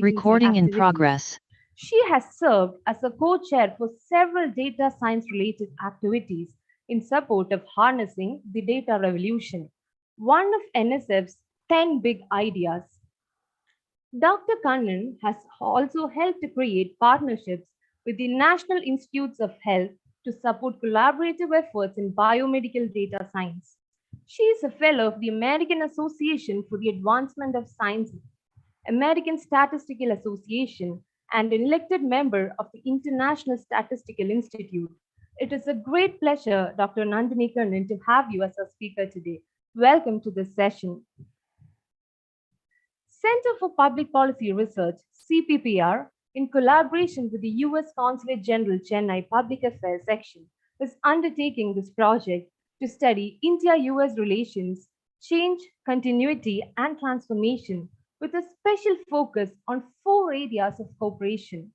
Recording in progress. She has served as a co-chair for several data science-related activities in support of harnessing the data revolution, one of NSF's 10 big ideas. Dr. Kannan has also helped to create partnerships with the National Institutes of Health to support collaborative efforts in biomedical data science. She is a fellow of the American Association for the Advancement of Science, American Statistical Association, and an elected member of the International Statistical Institute. It is a great pleasure, Dr. Nandini Kannan, to have you as our speaker today. Welcome to this session. Center for Public Policy Research, CPPR, in collaboration with the U.S. Consulate General Chennai Public Affairs Section, is undertaking this project to study India-U.S. relations, change, continuity, and transformation with a special focus on 4 areas of cooperation: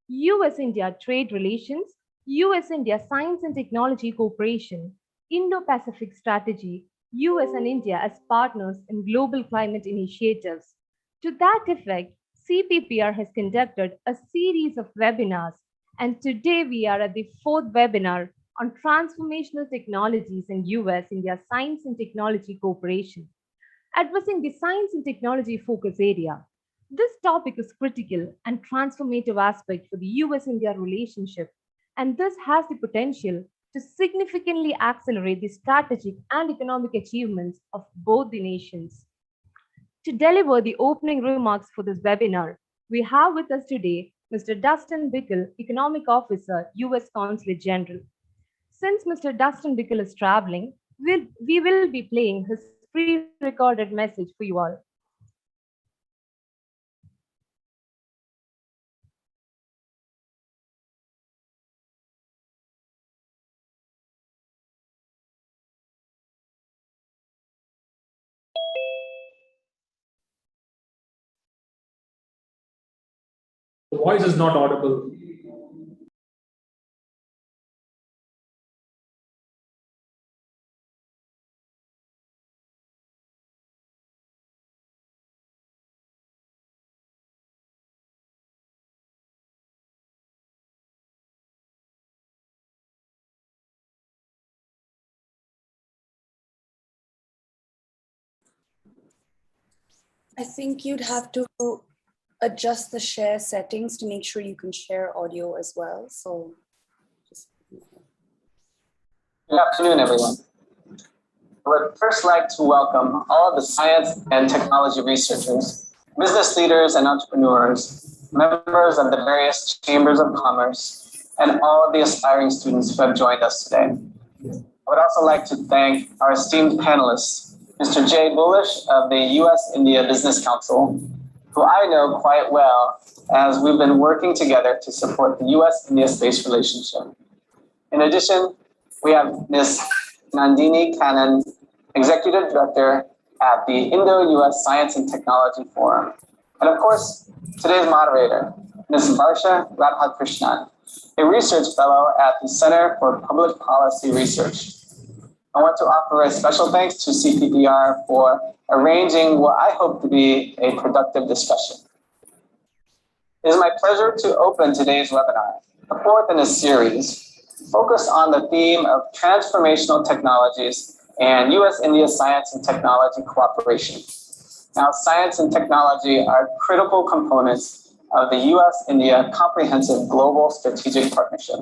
US-India trade relations, US-India science and technology cooperation, Indo-Pacific strategy, US and India as partners in global climate initiatives. To that effect, CPPR has conducted a series of webinars, and today we are at the fourth webinar on transformational technologies in US-India Science and Technology Cooperation, addressing the science and technology focus area. This topic is critical and transformative aspect for the US-India relationship, and this has the potential to significantly accelerate the strategic and economic achievements of both the nations. To deliver the opening remarks for this webinar, we have with us today Mr. Dustin Bickel, Economic Officer, US Consulate General. Since Mr. Dustin Bickel is traveling, we will be playing his pre-recorded message for you all. The voice is not audible. I think you'd have to adjust the share settings to make sure you can share audio as well. So, good afternoon, everyone. I would first like to welcome all of the science and technology researchers, business leaders and entrepreneurs, members of the various chambers of commerce, and all of the aspiring students who have joined us today. I would also like to thank our esteemed panelists, Mr. Jay Gullish of the US-India Business Council, who I know quite well as we've been working together to support the US-India space relationship. In addition, we have Ms. Nandini Kannan, Executive Director at the Indo-U.S. Science and Technology Forum. And of course, today's moderator, Ms. Varsha Radhakrishnan, a research fellow at the Center for Public Policy Research. I want to offer a special thanks to CPPR for arranging what I hope to be a productive discussion. It is my pleasure to open today's webinar, the fourth in a series, focused on the theme of transformational technologies and US-India science and technology cooperation. Now, science and technology are critical components of the US-India Comprehensive Global Strategic Partnership.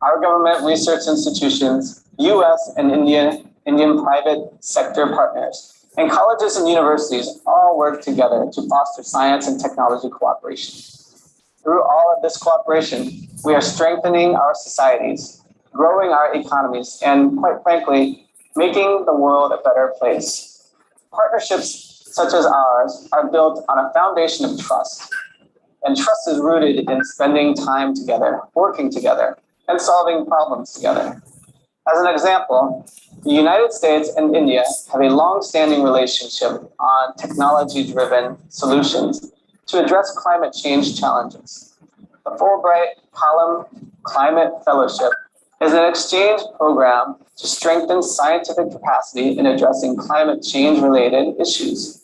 Our government research institutions, US and Indian private sector partners, and colleges and universities all work together to foster science and technology cooperation. Through all of this cooperation, we are strengthening our societies, growing our economies, and quite frankly, making the world a better place. Partnerships such as ours are built on a foundation of trust, and trust is rooted in spending time together, working together, and solving problems together. As an example, the United States and India have a long-standing relationship on technology-driven solutions to address climate change challenges. The Fulbright Column Climate Fellowship is an exchange program to strengthen scientific capacity in addressing climate change-related issues.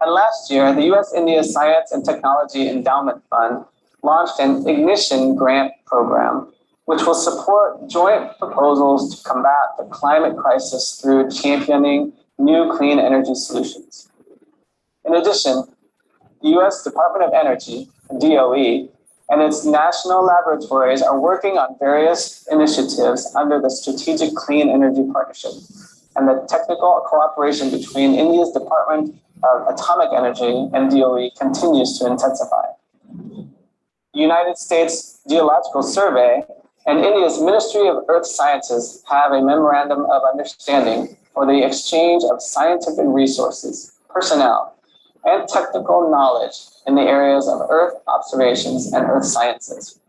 And last year, the US-India Science and Technology Endowment Fund launched an Ignition grant program, which will support joint proposals to combat the climate crisis through championing new clean energy solutions. In addition, the US Department of Energy, DOE, and its national laboratories are working on various initiatives under the Strategic Clean Energy Partnership, and the technical cooperation between India's Department of Atomic Energy and DOE continues to intensify. The United States Geological Survey and India's Ministry of Earth Sciences have a memorandum of understanding for the exchange of scientific resources, personnel, and technical knowledge in the areas of Earth observations and Earth sciences.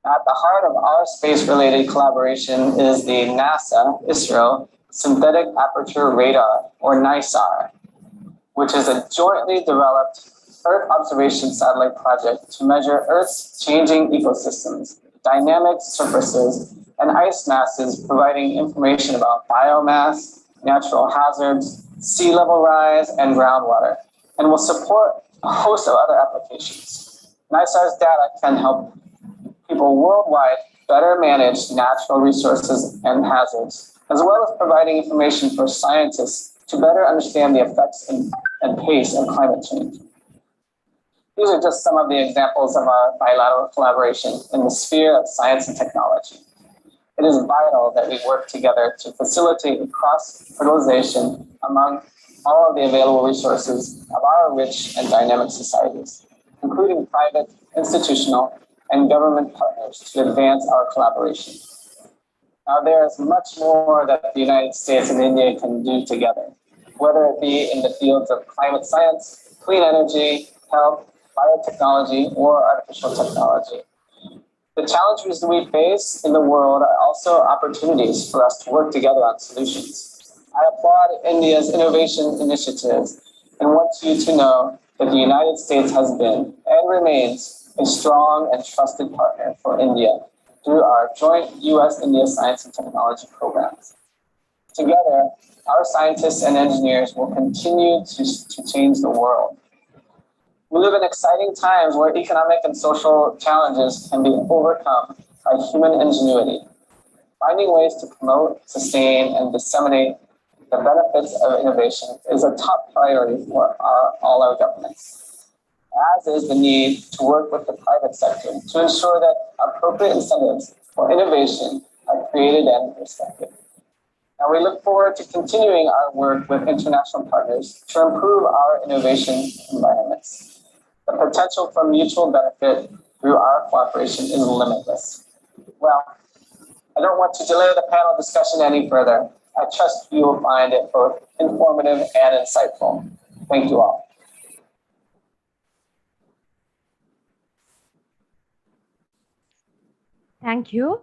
At the heart of our space-related collaboration is the NASA-ISRO Synthetic Aperture Radar, or NISAR, which is a jointly developed Earth observation satellite project to measure Earth's changing ecosystems, dynamic surfaces, and ice masses, providing information about biomass, natural hazards, sea level rise, and groundwater, and will support a host of other applications. NISAR's data can help people worldwide better manage natural resources and hazards, as well as providing information for scientists to better understand the effects and pace of climate change. These are just some of the examples of our bilateral collaboration in the sphere of science and technology. It is vital that we work together to facilitate cross-fertilization among all of the available resources of our rich and dynamic societies, including private, institutional, and government partners to advance our collaboration. Now, there is much more that the United States and India can do together, whether it be in the fields of climate science, clean energy, health, biotechnology, or artificial technology. The challenges that we face in the world are also opportunities for us to work together on solutions. I applaud India's innovation initiatives and want you to know that the United States has been and remains a strong and trusted partner for India through our joint U.S.-India science and technology programs. Together, our scientists and engineers will continue to change the world. We live in exciting times where economic and social challenges can be overcome by human ingenuity. Finding ways to promote, sustain, and disseminate the benefits of innovation is a top priority for all our governments, as is the need to work with the private sector to ensure that appropriate incentives for innovation are created and respected. Now, we look forward to continuing our work with international partners to improve our innovation environments. The potential for mutual benefit through our cooperation is limitless. Well, I don't want to delay the panel discussion any further. I trust you will find it both informative and insightful. Thank you all. Thank you.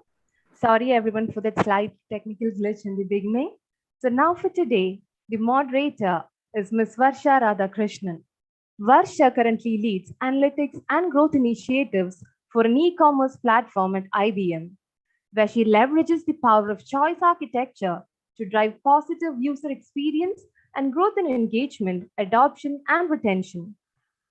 Sorry everyone for that slight technical glitch in the beginning. So now for today, the moderator is Ms. Varsha Radhakrishnan. Varsha currently leads analytics and growth initiatives for an e-commerce platform at IBM, where she leverages the power of choice architecture to drive positive user experience and growth in engagement, adoption, and retention.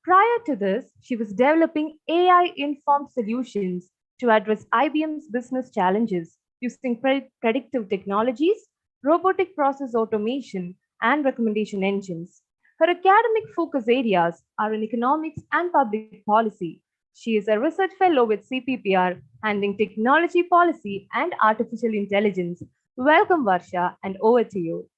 Prior to this, she was developing AI-informed solutions to address IBM's business challenges using predictive technologies, robotic process automation, and recommendation engines. Her academic focus areas are in economics and public policy. She is a research fellow with CPPR, handling technology policy and artificial intelligence. Welcome, Varsha, and over to you.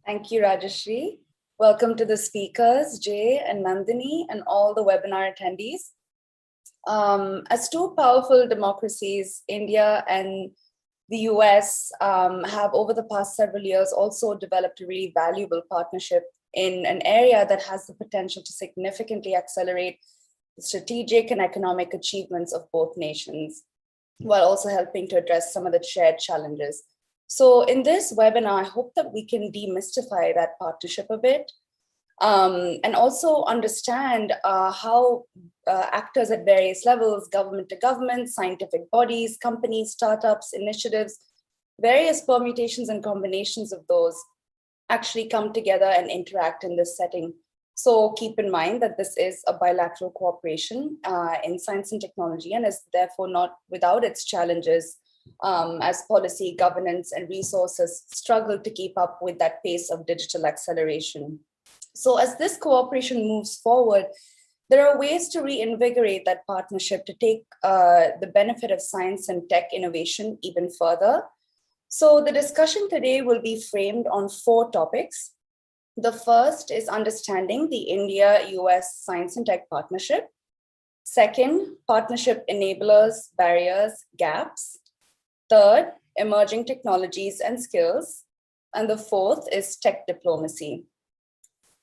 Thank you, Rajashri. Welcome to the speakers, Jay and Nandini, and all the webinar attendees. As two powerful democracies, India and the US have over the past several years also developed a really valuable partnership in an area that has the potential to significantly accelerate the strategic and economic achievements of both nations, while also helping to address some of the shared challenges. So in this webinar, I hope that we can demystify that partnership a bit, and also understand how actors at various levels, government to government, scientific bodies, companies, startups, initiatives, various permutations and combinations of those actually come together and interact in this setting. So keep in mind that this is a bilateral cooperation in science and technology, and is therefore not without its challenges as policy, governance, and resources struggle to keep up with that pace of digital acceleration. So as this cooperation moves forward, there are ways to reinvigorate that partnership to take the benefit of science and tech innovation even further. So the discussion today will be framed on 4 topics. The first is understanding the India-US science and tech partnership. Second, partnership enablers, barriers, gaps. Third, emerging technologies and skills. And the fourth is tech diplomacy.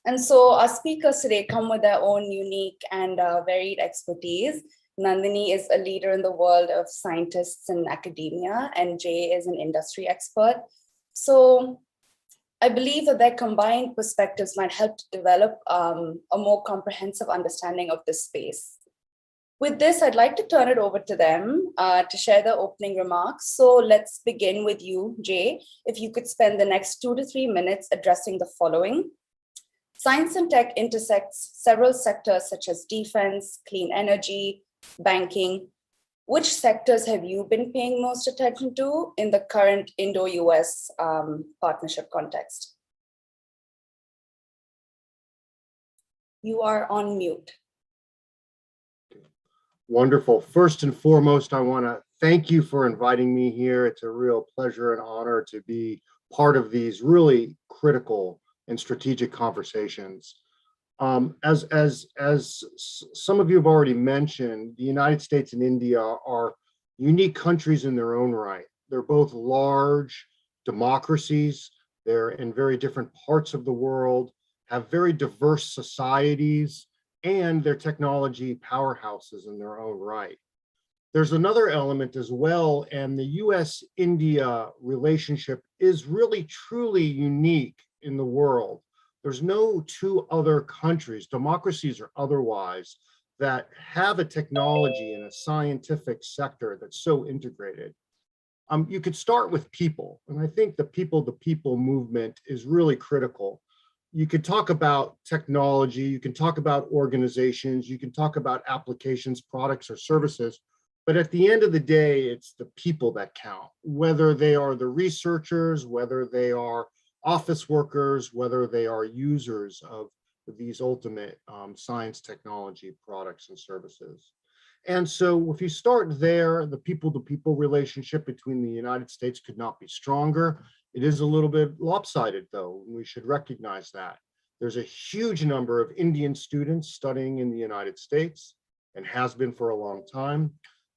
And so our speakers today come with their own unique and varied expertise. Nandini is a leader in the world of scientists and academia, and Jay is an industry expert. So I believe that their combined perspectives might help to develop a more comprehensive understanding of this space. With this, I'd like to turn it over to them to share their opening remarks. So let's begin with you, Jay. If you could spend the next 2 to 3 minutes addressing the following. Science and tech intersects several sectors such as defense, clean energy, banking, which sectors have you been paying most attention to in the current Indo-U.S. Partnership context? You are on mute. Wonderful. First and foremost, I want to thank you for inviting me here. It's a real pleasure and honor to be part of these really critical and strategic conversations. As some of you have already mentioned, the United States and India are unique countries in their own right. They're both large democracies. They're in very different parts of the world, have very diverse societies, and they're technology powerhouses in their own right. There's another element as well, and the US-India relationship is really truly unique in the world. There's no two other countries, democracies or otherwise, that have a technology and a scientific sector that's so integrated. You could start with people, and I think the people-to-people movement is really critical. You could talk about technology, you can talk about organizations, you can talk about applications, products, or services, but at the end of the day, it's the people that count, whether they are the researchers, whether they are office workers, whether they are users of these ultimate science technology products and services. And so if you start there, the people-to-people relationship between the United States could not be stronger. It is a little bit lopsided, though, and we should recognize that. There's a huge number of Indian students studying in the United States and has been for a long time.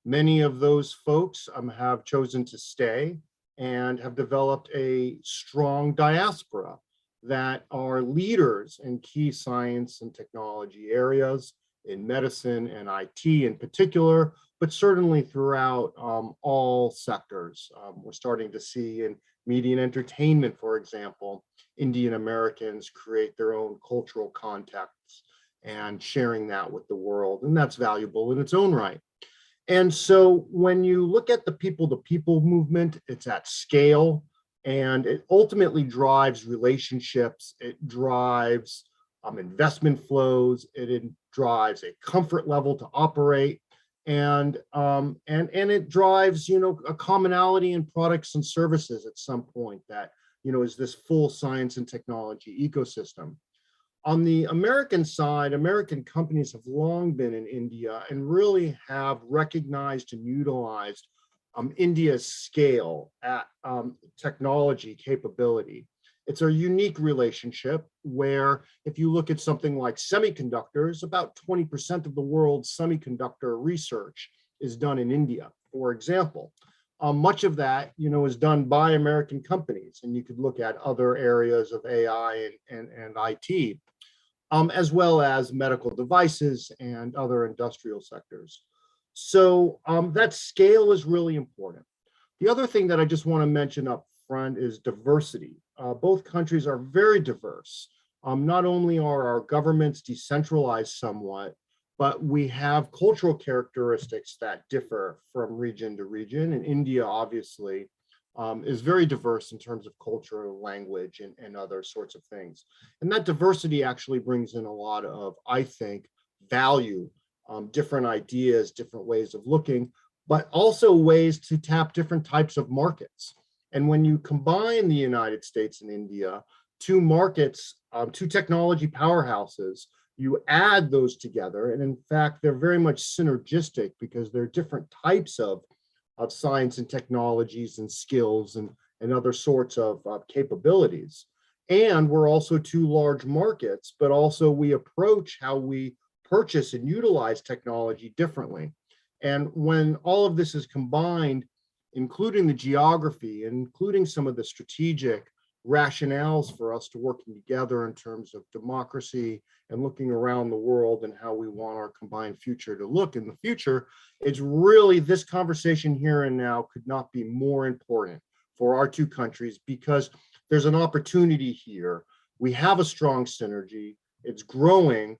Many of those folks have chosen to stay and have developed a strong diaspora that are leaders in key science and technology areas, in medicine and IT in particular, but certainly throughout all sectors. We're starting to see in media and entertainment, for example, Indian-Americans create their own cultural contexts and sharing that with the world, and that's valuable in its own right. And so when you look at the people-to-people movement, it's at scale, and it ultimately drives relationships, it drives investment flows, it drives a comfort level to operate, and it drives, a commonality in products and services at some point that, is this full science and technology ecosystem. On the American side, American companies have long been in India and really have recognized and utilized India's scale at technology capability. It's a unique relationship where if you look at something like semiconductors, about 20% of the world's semiconductor research is done in India, for example. Much of that, is done by American companies, and you could look at other areas of AI and IT, as well as medical devices and other industrial sectors. So that scale is really important. The other thing that I just want to mention up front is diversity. Both countries are very diverse. Not only are our governments decentralized somewhat, but we have cultural characteristics that differ from region to region. And India, obviously, is very diverse in terms of culture, language, and other sorts of things. And that diversity actually brings in a lot of, I think, value, different ideas, different ways of looking, but also ways to tap different types of markets. And when you combine the United States and India, two markets, two technology powerhouses, you add those together. And in fact, they're very much synergistic because they're different types of science and technologies and skills and other sorts of capabilities. And we're also two large markets, but also we approach how we purchase and utilize technology differently. And when all of this is combined, including the geography, and including some of the strategic rationales for us to working together in terms of democracy and looking around the world and how we want our combined future to look in the future, it's really, this conversation here and now could not be more important for our two countries because there's an opportunity here. We have a strong synergy, it's growing,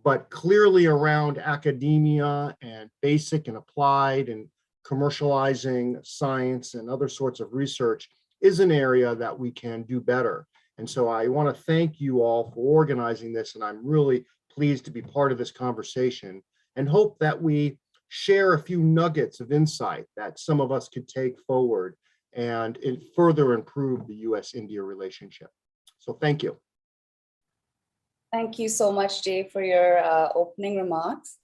but clearly around academia and basic and applied and commercializing science and other sorts of research is an area that we can do better. And so I want to thank you all for organizing this, and I'm really pleased to be part of this conversation and hope that we share a few nuggets of insight that some of us could take forward and further improve the US-India relationship. So thank you. Thank you so much, Jay, for your opening remarks.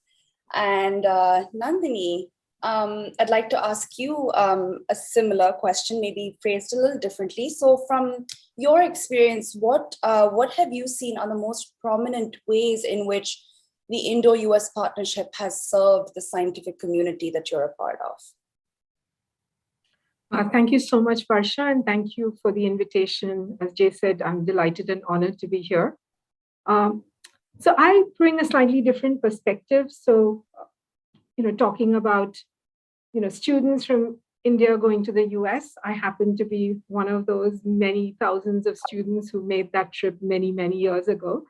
And Nandini, I'd like to ask you a similar question, maybe phrased a little differently. So from your experience, what have you seen are the most prominent ways in which the Indo-US partnership has served the scientific community that you're a part of? Thank you so much, Varsha, and thank you for the invitation. As Jay said, I'm delighted and honored to be here. So I bring a slightly different perspective. So, talking about, students from India going to the US, I happen to be one of those many thousands of students who made that trip many, many years ago.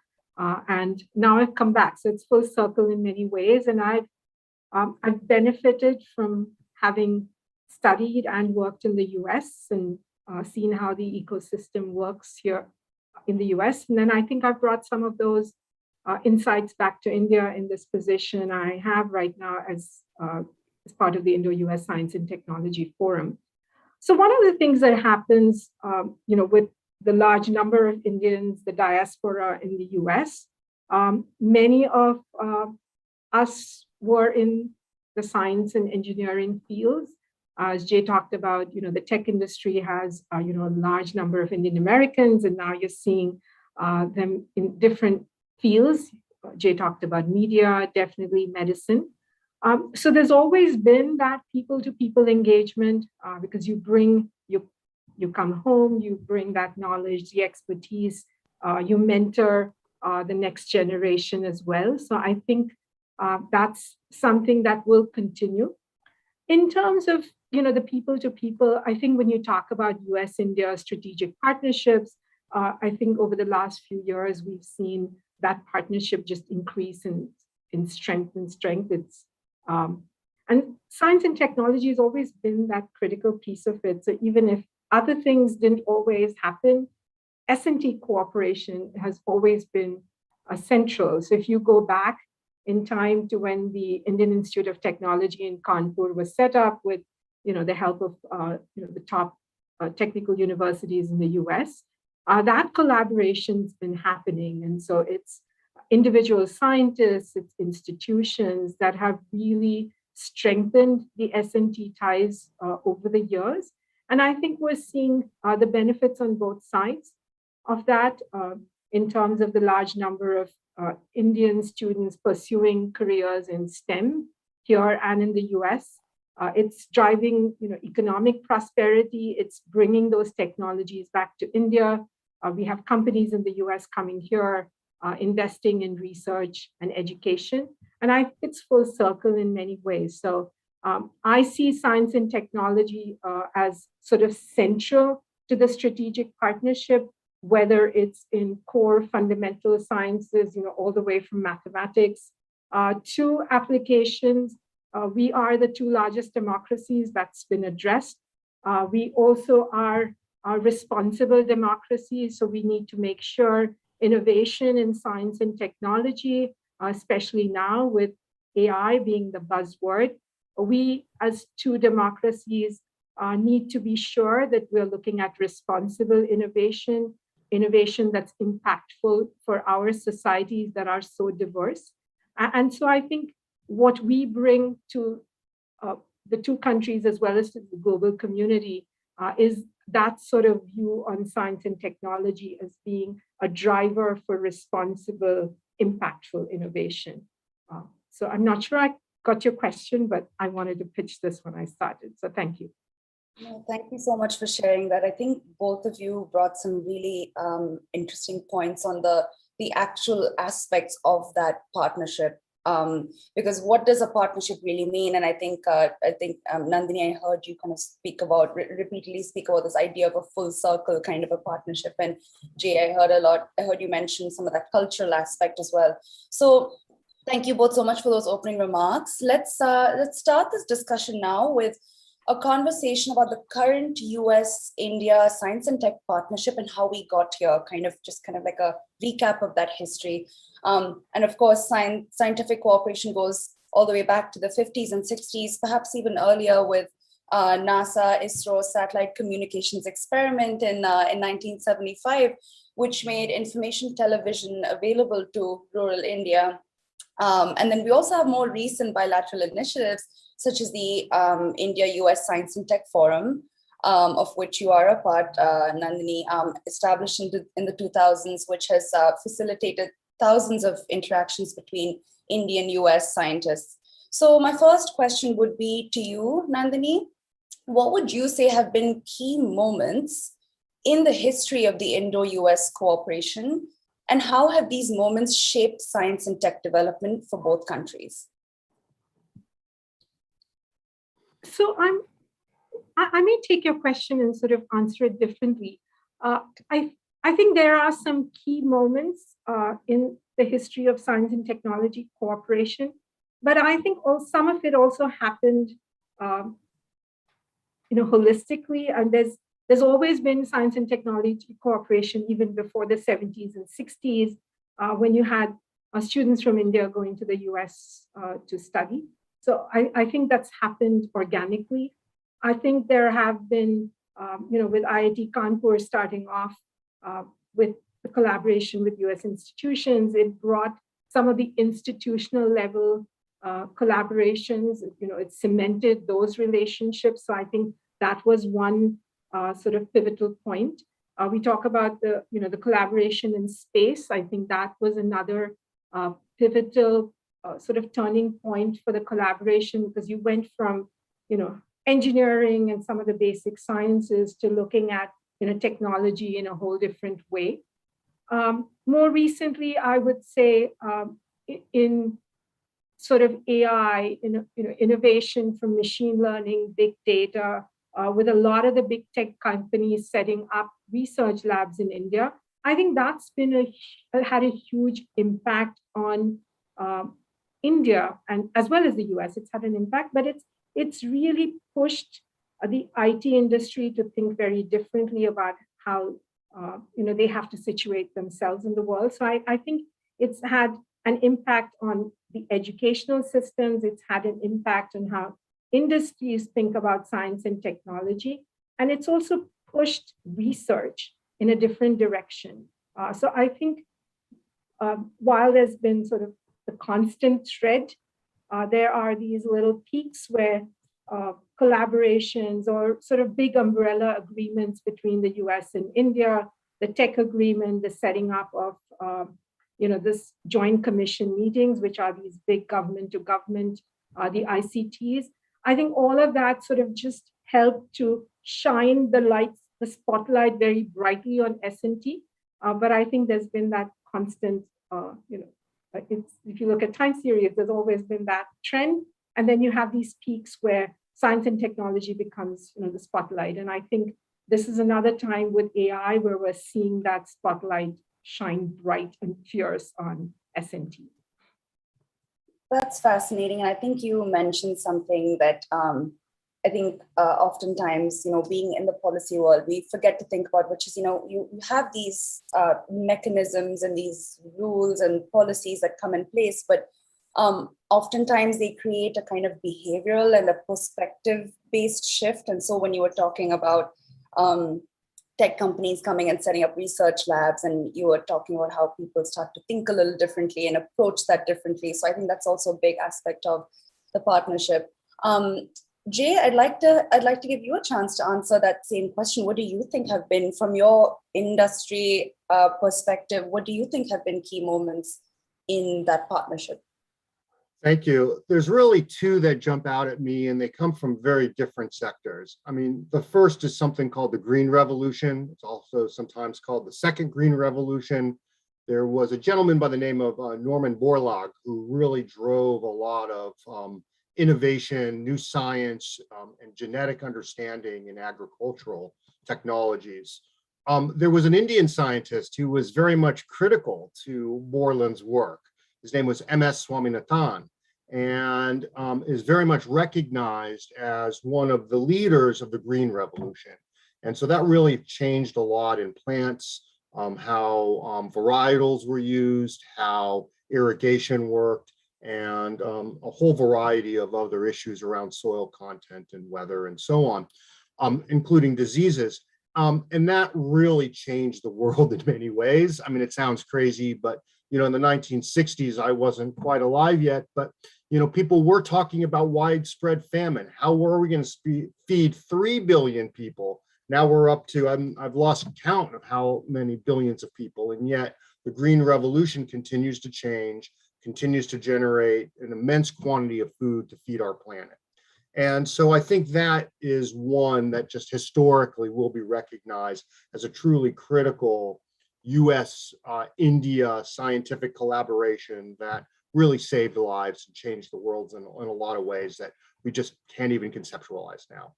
And now I've come back. So it's full circle in many ways. And I've benefited from having studied and worked in the US and seen how the ecosystem works here in the US. And then I think I've brought some of those insights back to India in this position I have right now as part of the Indo-US Science and Technology Forum. So one of the things that happens, with the large number of Indians, the diaspora in the US, many of us were in the science and engineering fields. As Jay talked about, the tech industry has, a large number of Indian Americans, and now you're seeing them in different fields. Jay talked about media, definitely medicine. So there's always been that people-to-people engagement because you come home, you bring that knowledge, the expertise, you mentor the next generation as well. So I think that's something that will continue. In terms of the people-to-people, I think when you talk about US-India strategic partnerships, I think over the last few years, we've seen that partnership just increase in strength and strength. And science and technology has always been that critical piece of it. So even if other things didn't always happen, S&T cooperation has always been central. So if you go back in time to when the Indian Institute of Technology in Kanpur was set up with the help of the top technical universities in the US, that collaboration's been happening. And so it's individual scientists, it's institutions that have really strengthened the S&T ties over the years. And I think we're seeing the benefits on both sides of that in terms of the large number of Indian students pursuing careers in STEM here and in the US. It's driving economic prosperity. It's bringing those technologies back to India. We have companies in the US coming here, investing in research and education. And I think it's full circle in many ways. So I see science and technology as sort of central to the strategic partnership, whether it's in core fundamental sciences, all the way from mathematics to applications. We are the two largest democracies that's been addressed. We also are responsible democracies, so we need to make sure innovation in science and technology, especially now with AI being the buzzword, we as two democracies need to be sure that we're looking at responsible innovation that's impactful for our societies that are so diverse. And so I think what we bring to the two countries as well as to the global community is that sort of view on science and technology as being a driver for responsible, impactful innovation. So I'm not sure I got your question, but I wanted to pitch this when I started. So thank you. No, thank you so much for sharing that. I think both of you brought some really interesting points on the actual aspects of that partnership. Because what does a partnership really mean? And I think Nandini, I heard you kind of repeatedly speak about this idea of a full circle kind of a partnership. And Jay, I heard you mention some of that cultural aspect as well. So thank you both so much for those opening remarks. Let's start this discussion now with a conversation about the current US-India science and tech partnership and how we got here, kind of like a recap of that history. And of course, scientific cooperation goes all the way back to the 50s and 60s, perhaps even earlier with NASA, ISRO satellite communications experiment in 1975, which made information television available to rural India. And then we also have more recent bilateral initiatives, such as the India-U.S. Science and Tech Forum, of which you are a part, Nandini, established in the 2000s, which has facilitated thousands of interactions between Indian and U.S. scientists. So my first question would be to you, Nandini. What would you say have been key moments in the history of the Indo-U.S. cooperation, and how have these moments shaped science and tech development for both countries? So I may take your question and sort of answer it differently. I think there are some key moments in the history of science and technology cooperation, but I think some of it also happened, holistically, and there's always been science and technology cooperation even before the 70s and 60s, when you had students from India going to the US to study. So I think that's happened organically. I think there have been, with IIT Kanpur starting off with the collaboration with US institutions, it brought some of the institutional level collaborations, it cemented those relationships. So I think that was one sort of pivotal point. We talk about the collaboration in space. I think that was another pivotal sort of turning point for the collaboration, because you went from, engineering and some of the basic sciences to looking at, technology in a whole different way. More recently, I would say in sort of AI, innovation from machine learning, big data, with a lot of the big tech companies setting up research labs in India. I think that's been had a huge impact on India, and as well as the US. It's had an impact, but it's really pushed the IT industry to think very differently about how they have to situate themselves in the world. So I think it's had an impact on the educational systems. It's had an impact on how industries think about science and technology. And it's also pushed research in a different direction. So I think while there's been sort of the constant thread, there are these little peaks where collaborations or sort of big umbrella agreements between the US and India, the tech agreement, the setting up of this joint commission meetings, which are these big government to government, the ICTs. I think all of that sort of just helped to shine the spotlight very brightly on S&T. But I think there's been that constant, if you look at time series, there's always been that trend. And then you have these peaks where science and technology becomes, the spotlight. And I think this is another time with AI where we're seeing that spotlight shine bright and fierce on S&T. That's fascinating. And I think you mentioned something that I think oftentimes, being in the policy world, we forget to think about, which is, you have these mechanisms and these rules and policies that come in place, but oftentimes they create a kind of behavioral and a perspective-based shift. And so when you were talking about tech companies coming and setting up research labs, and you were talking about how people start to think a little differently and approach that differently. So I think that's also a big aspect of the partnership. Jay, I'd like to give you a chance to answer that same question. What do you think have been, from your industry perspective, what do you think have been key moments in that partnership? Thank you. There's really two that jump out at me, and they come from very different sectors. I mean, the first is something called the Green Revolution. It's also sometimes called the Second Green Revolution. There was a gentleman by the name of Norman Borlaug who really drove a lot of innovation, new science, and genetic understanding in agricultural technologies. There was an Indian scientist who was very much critical to Borlaug's work. His name was M.S. Swaminathan, and is very much recognized as one of the leaders of the Green Revolution. And so that really changed a lot in plants, how varietals were used, how irrigation worked. and a whole variety of other issues around soil content and weather and so on, including diseases. And that really changed the world in many ways. I mean, it sounds crazy, but in the 1960s, I wasn't quite alive yet, but people were talking about widespread famine. How were we going to feed 3 billion people? Now we're up to, I've lost count of how many billions of people, and yet the Green Revolution continues to change, continues to generate an immense quantity of food to feed our planet. And so I think that is one that just historically will be recognized as a truly critical US-India scientific collaboration that really saved lives and changed the world in a lot of ways that we just can't even conceptualize now.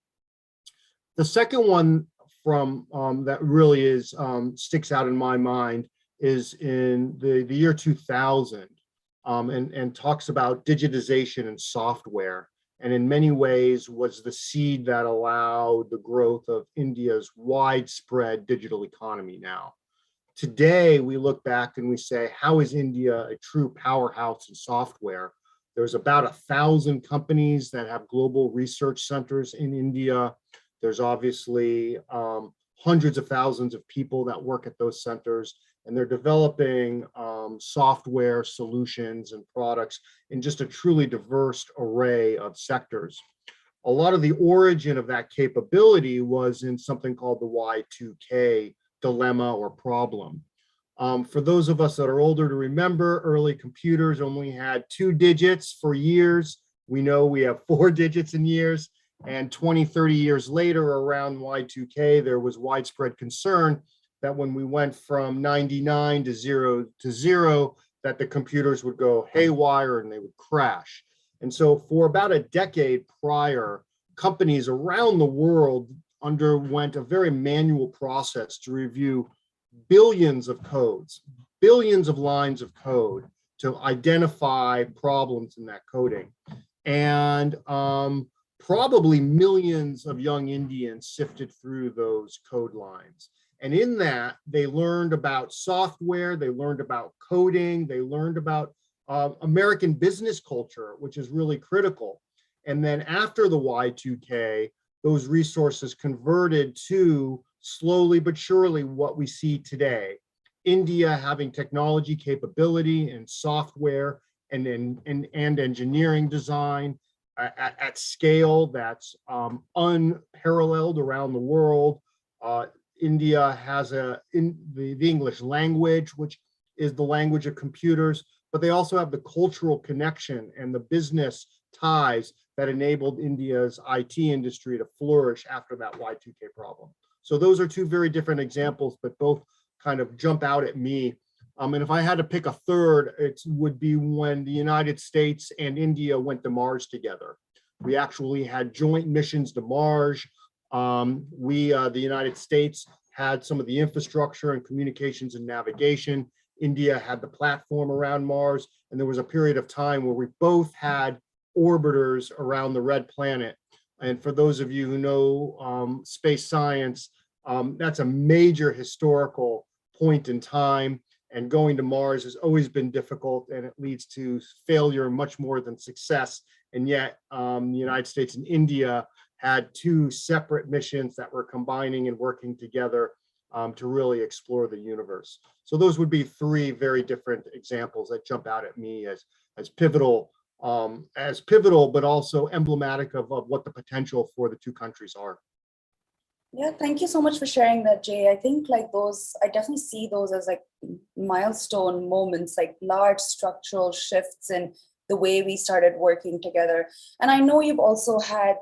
The second one from that really is sticks out in my mind is in the year 2000 and talks about digitization and software, and in many ways was the seed that allowed the growth of India's widespread digital economy now. Today, we look back and we say, how is India a true powerhouse in software? There's about 1,000 companies that have global research centers in India. There's obviously hundreds of thousands of people that work at those centers, and they're developing software solutions and products in just a truly diverse array of sectors. A lot of the origin of that capability was in something called the Y2K dilemma or problem. For those of us that are older to remember, early computers only had 2 digits for years. We know we have 4 digits in years. And 20, 30 years later, around Y2K, there was widespread concern that when we went from 99 to 0, that the computers would go haywire and they would crash. And so for about a decade prior, companies around the world underwent a very manual process to review billions of codes, billions of lines of code to identify problems in that coding. And probably millions of young Indians sifted through those code lines. And in that, they learned about software, they learned about coding, they learned about American business culture, which is really critical. And then after the Y2K, those resources converted to slowly but surely what we see today. India having technology capability and software and engineering design at scale that's unparalleled around the world. India has the English language, which is the language of computers, but they also have the cultural connection and the business ties that enabled India's IT industry to flourish after that Y2K problem. So those are 2 very different examples, but both kind of jump out at me. And if I had to pick a third, it would be when the United States and India went to Mars together. We actually had joint missions to Mars. The United States had some of the infrastructure and communications and navigation. India had the platform around Mars. And there was a period of time where we both had orbiters around the red planet. And for those of you who know space science, that's a major historical point in time. And going to Mars has always been difficult, and it leads to failure much more than success. And yet the United States and India had 2 separate missions that were combining and working together to really explore the universe. So those would be 3 very different examples that jump out at me as pivotal, but also emblematic of what the potential for the 2 countries are. Yeah, thank you so much for sharing that, Jay. I think like those, I definitely see those as like milestone moments, like large structural shifts in the way we started working together. And I know you've also had,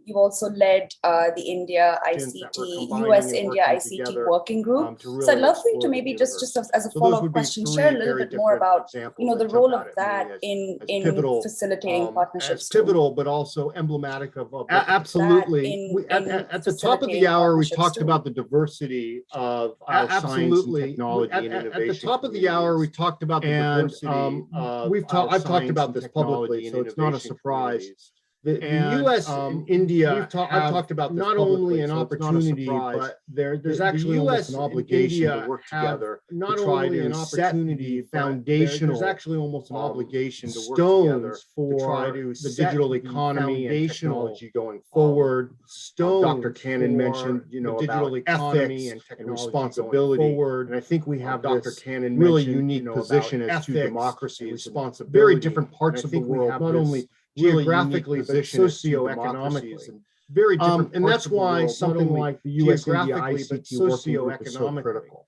you've also led the India ICT, US India ICT working group. So I'd love for you to maybe just as a follow-up question, share a little bit more about, the role of that in facilitating partnerships. As pivotal, but also emblematic of absolutely. At the top of the hour, we talked about the diversity of our science and technology and innovation. At the top of the hour, we talked about the diversity of I've talked about this publicly, so it's not a surprise The U.S. and India I've talked about this not only an opportunity, but there's actually almost an obligation to work together. Not only an opportunity, foundational. There's actually almost an obligation to work together to try to the digital economy and technology going forward. Dr. Kannan mentioned, the digital economy and technology responsibility forward. And I think we have Dr. Kannan really unique position as to democracy, responsibility, very different parts of the world, not only geographically, but socioeconomically, and very different. And that's why something like the U.S.-India ICT working group is so critical.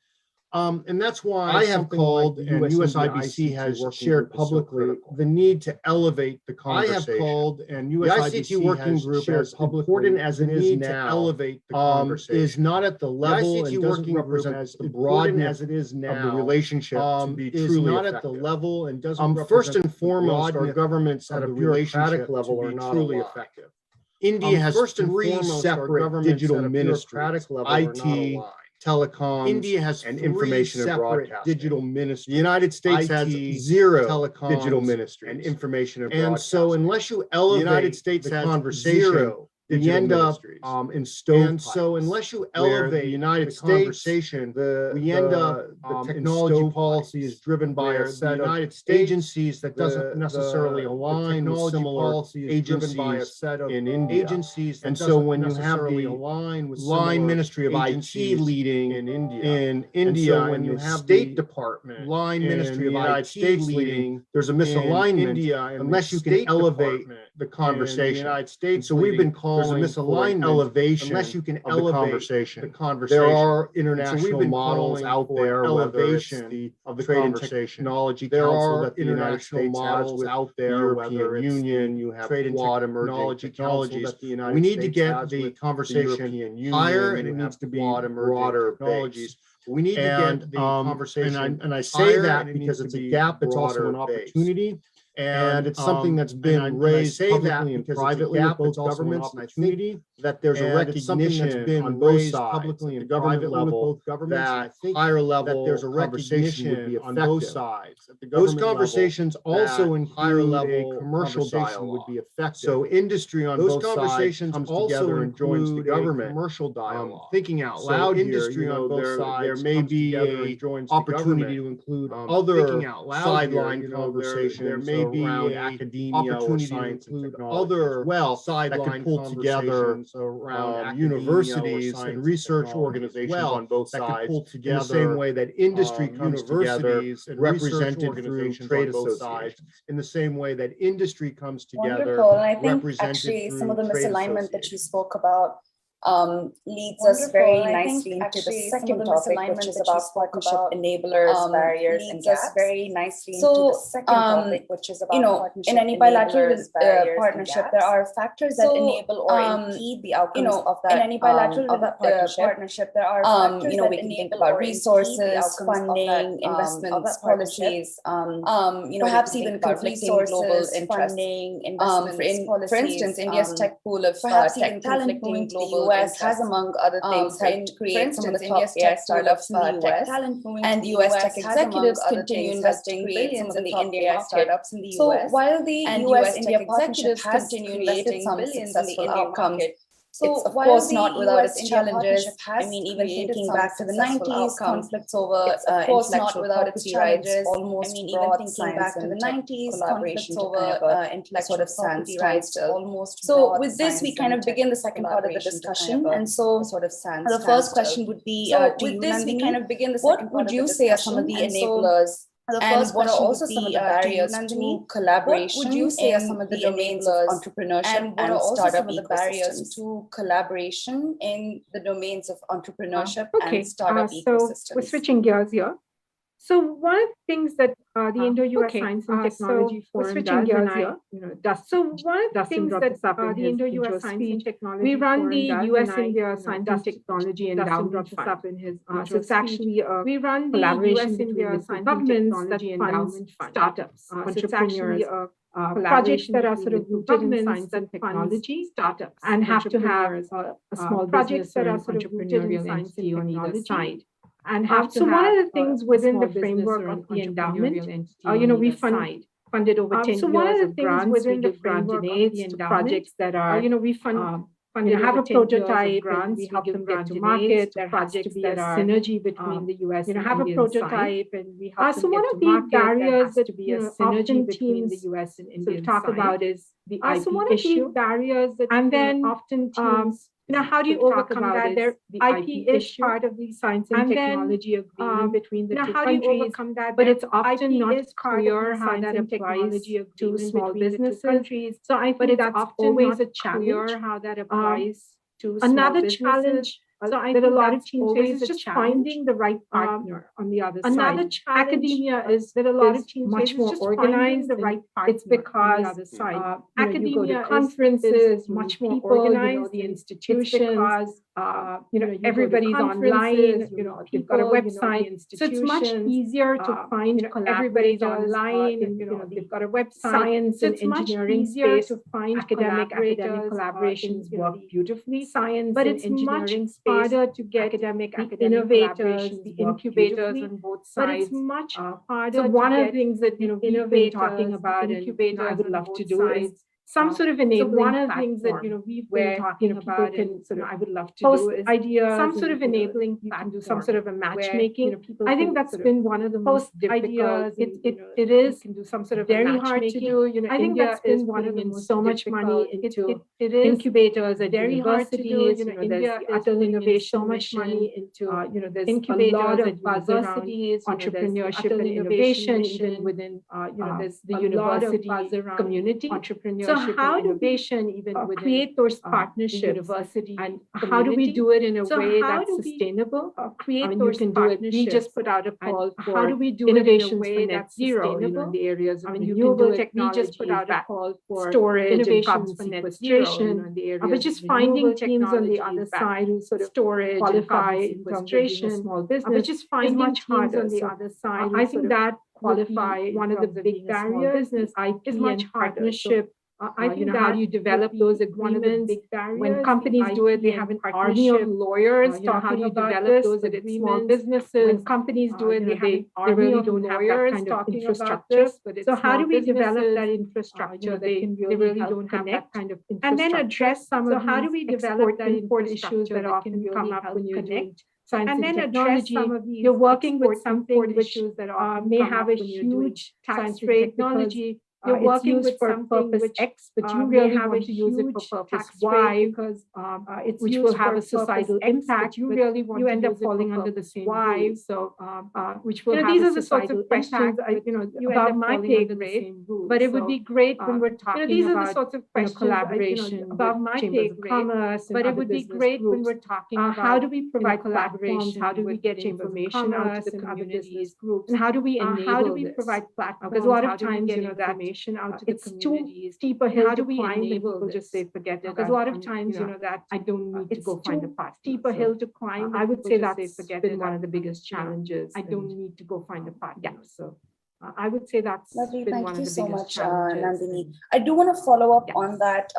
And that's why I have called, and USIBC has shared publicly, the need to elevate the conversation. I have called, and USIBC working group has important as it is now, to elevate the conversation. Is not at the level and doesn't represent as the broadness as it is now of the relationship to be truly not effective. At the level and doesn't first and foremost, our governments at a bureaucratic level are not truly effective. India has first and foremost separate digital ministries, IT, telecom. India has and information and broadcasting. Digital ministry. The United States has zero telecom digital ministry and information and broadcasting. And so, unless you elevate the United States has conversation, zero we end up in stovepipes. And so, unless you elevate the United States conversation, we end up the technology policy is driven by a set of agencies that doesn't necessarily align with similar agencies by a set of in India. Agencies and so when you have the line Ministry of IT leading in India, when you have State Department line Ministry of IT leading, there's a misalignment India unless you can elevate the conversation. The United States, so we've been called. There's a misalignment elevation unless you can elevate the conversation. There are international models out there, whether it's the Trade and Technology Council that the United States has with out there, European Union, you have Quad Emerging Technologies. We need to get the conversation higher, and it needs to be broader technologies. We need to get the conversation, and I say that because it's a gap, it's also an opportunity. And it's something that's been raised publicly and privately with both governments, and I think that there's a recognition on both sides, publicly and private level, that higher level there's a recognition would be effective on both sides. Those conversations also include a commercial dialogue would be effective. So industry on both sides comes together and joins the government. Commercial dialogue. Thinking out loud, industry on both sides there may be an opportunity to include other sideline conversations. There may be around academia or science and technology other that could pull together around universities and research organizations on both sides in the same way that industry comes together represented through trade associations. In the same way that industry comes together. Wonderful. And I think actually some of the misalignment that you spoke about leads us very nicely into the second topic, which is about partnership enablers, barriers, and gaps. Very nicely into the second topic, which is about in any bilateral partnership, there are factors that enable or impede the outcomes of that. In any bilateral partnership, there are factors that we can think about resources, funding, investments, policies, perhaps even conflicting global interests. For instance, India's tech pool of tech talent moving to the US has, among other things, helped create some of the top AI startups in the US, and US tech executives continue investing billions in the India startups in the US. So while the US-India partnership has created some successful outcomes, it's of course not without its challenges. I mean, even thinking back to the 90s, conflicts over intellectual property rights almost brought science and tech collaboration over intellectual property rights almost. So with this, we kind of begin the second part of the discussion. And so the first question would be to you, Nandini, what would you say are some of the enablers? And what are also some of the barriers to collaboration? What would you say are some of the domains of entrepreneurship and what are also some of the barriers to collaboration in the domains of entrepreneurship and startup ecosystems? So we're switching gears here. So one of the things that the Indo-U.S. Science and Technology Forum does, we run the U.S.-India Science and Technology Endowment Fund. So it's actually a collaboration between the governments that funds startups, entrepreneurs, projects that are sort of rooted in science and technology, startups, and have to have a small business or an entrepreneurial entity on either side. And so one of the things within the framework of the endowment, we fund funded over 10 So one of years the of things grants. within We the give grant framework of aids the to endowment, projects that are, we fund funded have over a 10 years of prototype grants. and we help give them grant get to aids market. to There has projects to be that a are, synergy between the US and have a Indian side. prototype and we help them So one get of to the market. There barriers has that to be a often synergy between the teams US and sort Indian of talk side. about is the IP So one of the issue. barriers that And then often teams how do you sort of overcome talk that? about There, is the IP is issue. part of the science and technology agreement between the two how do you countries. overcome that? But it's often IP not is part of clear the how science that and applies technology to agreement small between the two businesses. countries. So I But think it's that's often always not a challenge. clear how that applies to Another small businesses. challenge So I that a think lot of that's teams always face is a just challenge. finding the right partner on the other Another side. challenge Academia is that a lot is of teams much face is more just organized. finding the and right partner it's on the because other side. academia you go to is conferences, much you more meet people, organized. The and institutions, it's because you go to everybody's online. conferences, They've got a people, website, so it's much institutions, easier to find everybody's collaborators online. they've got a website. Science So and it's much engineering easier space to find academic collaborations work beautifully. Science But and it's much engineering space, harder to get academic the innovators, the incubators on both sides. But it's much harder. So one to of get the things that we've been talking about and I would love to do is some sort of enabling one of the things that we've where, been talking people about can and sort of I would love to post do is ideas, some sort of enabling you can do platform some sort of a matchmaking. where, people I think can that's sort of been one of the most post difficult. ideas It is you can do some sort of very hard to do. I think India that's been is one of the putting in most so much money difficult. into it is incubators at very hard to do. universities. India There's is putting innovation so much money into there's incubators a lot of at buzz around universities, entrepreneurship and innovation innovation, mission, even within there's the a university lot of buzz around community. entrepreneurship So how and do we innovation, even within create those the partnerships university and how do we community? do it in a So way how that's do we, sustainable? create You those can do it. We partnerships just put out a and call how for do we do innovations it in a way for net that's zero, sustainable? in the areas of you can renewable do it. technology. We just put out a call for storage innovations and carbon for net sequestration, zero, in the areas but just of finding renewable teams on the other technologies that side who sort of storage qualify and carbon in terms of being a sequestration, small business, but just finding is much teams harder. on the So, other side. I think that qualify one of the big barriers business is much and harder. partnership. I think how do you develop those agreements? Big barriers, When companies do it, they have an army of lawyers how do you about develop this, those but it's agreements? small businesses. When companies do it, they they have an they army really of don't have that lawyers kind of talking about infrastructure. this, but it's So how small do we develop businesses, that infrastructure? that can they really help don't have that connect. kind of infrastructure. And then address some of how do these we develop that export issues that that can often come really up help when you're doing connect? science And and then address technology? some of these You're working with export something which issues that often may come have up a when you're doing huge science tax and rate technology. because you're It's working used with for something purpose which X, but you may really have want a to use it for huge purpose tax Y, rate because it's which used will have for a societal purpose X, impact. but you but really want you to end up use it for falling under the purpose same Y. rules. So, which will have these a are the sorts societal of questions impact, you end above up my falling pay under the grade. same rules. But it would be great when we're talking these are about the sorts of questions collaboration above with my chambers pay of grade. commerce. But And it would be business great when groups. we're talking about How do we provide collaboration platforms? How do we with get chambers of information out commerce to the and other communities? business groups? And how do we enable how do we this? provide platforms? Because a lot How of do we times, get that information out to the it's too communities? steep a hill How to do we climb, and enable people just say this? forget it. Because Because a lot of times, that I don't need to it's go find a too partner. steep a So, hill to climb. I would People say just that's forget been it. one of the biggest challenges. I don't and, need to go find a partner. Yeah, so I would say that's Lovely. been Thank one you of the so biggest much, challenges. Nandini. I do want to follow up Yes. on that.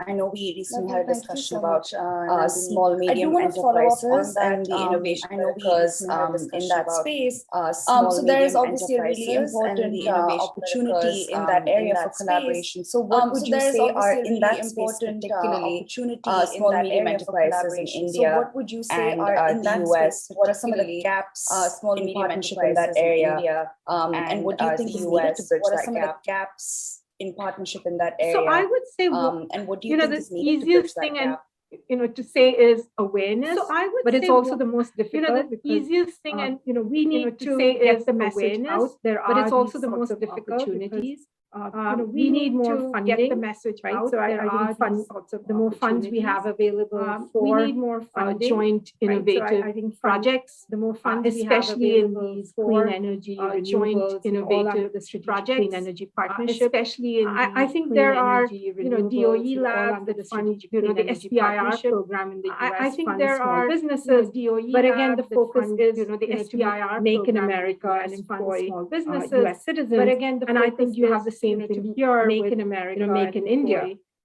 I know we recently had a Thank you discussion so about much, small, medium enterprises and the innovation I know we workers recently had a in discussion that about, space. small, So there is medium obviously a really enterprises and important the innovation opportunity workers, in that area for space. collaboration. So what would So you there is say are obviously a in really that space important, particularly opportunity small, in that medium area for enterprises in collaboration. India? So what would you say and are in the that US? space, What are some of the particularly, gaps small, in medium partnership in that enterprises in area? India, And what do you think the is needed to US? bridge What are that some of the gap? Gaps in partnership in that area? So I would say, And what do you think the is needed to bridge easiest that thing gap? and to say is awareness. So I would but it's say also the most difficult. the because, easiest thing, and we need to to say get is the message awareness, out. There but it's are also these the sorts most of difficult opportunities. because we need more to funding, get the message right? out. So There I are think fund, these sorts of the more funds we have available for we need more funding, joint innovative So I think projects, the more funds we have especially in available these for clean energy, joint renewables, innovative the strategic projects, clean energy partnership. especially in I these think clean there are, energy, DOE renewables, all labs under that the fund, strategic the clean energy SPIR partnership. program in the US. I think funds there small are, businesses, DOE but again, the labs that focus fund, is, the to SPIR make in program in the America US and funds employ small businesses. US citizens. But again, the and I focus think you have the is, same to thing here make with, in America, make in and India. employ,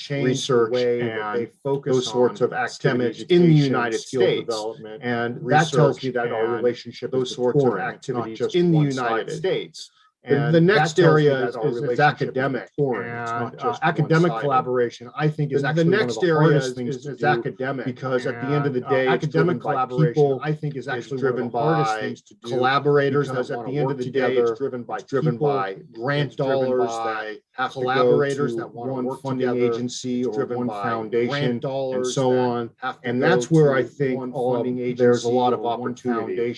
change research the way that they and focus those sorts on of STEM activities education, in the United skill States. development, And that research, tells you that our and relationship those is sorts of maturing. It's not activities just in the one-sided. United States And the next area is academic, and academic collaboration. I think is actually one of the hardest things to do, academic, because at the end of the day, academic collaboration I think is actually driven by collaborators that at the end of the day it's driven by grant dollars that have collaborators that want one funding agency or one foundation and so on. And that's where I think there's a lot of opportunity.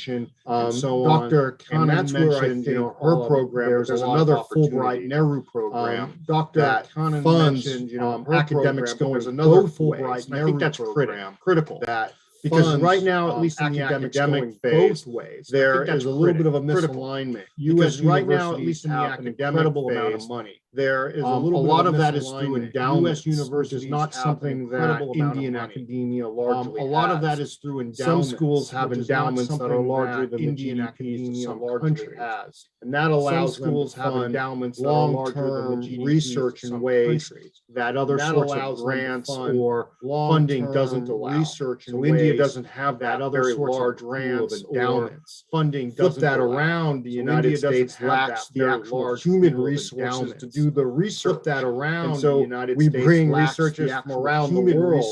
So Dr. Kannan mentioned, her program. There's another Fulbright Nehru program. Dr. Kannan mentioned, academics going another Fulbright Nehru. I think that's critical. That because right now, at least in the academic phase, both ways, there is a little bit of a misalignment. Because right now, at least in the academic amount of money. There is a lot of that is through endowments. U.S. universities is not something that Indian academia largely has. A lot of that is through endowments. Some schools have endowments that are larger than Indian academia largely has. And that allows schools have endowments that are larger than the research in ways that other sorts of grants or funding doesn't allow. Research in India doesn't have that other large grants endowments. Funding doesn't flip that around. The United States lacks the actual human resources to do the research that around. And so we bring researchers from around the world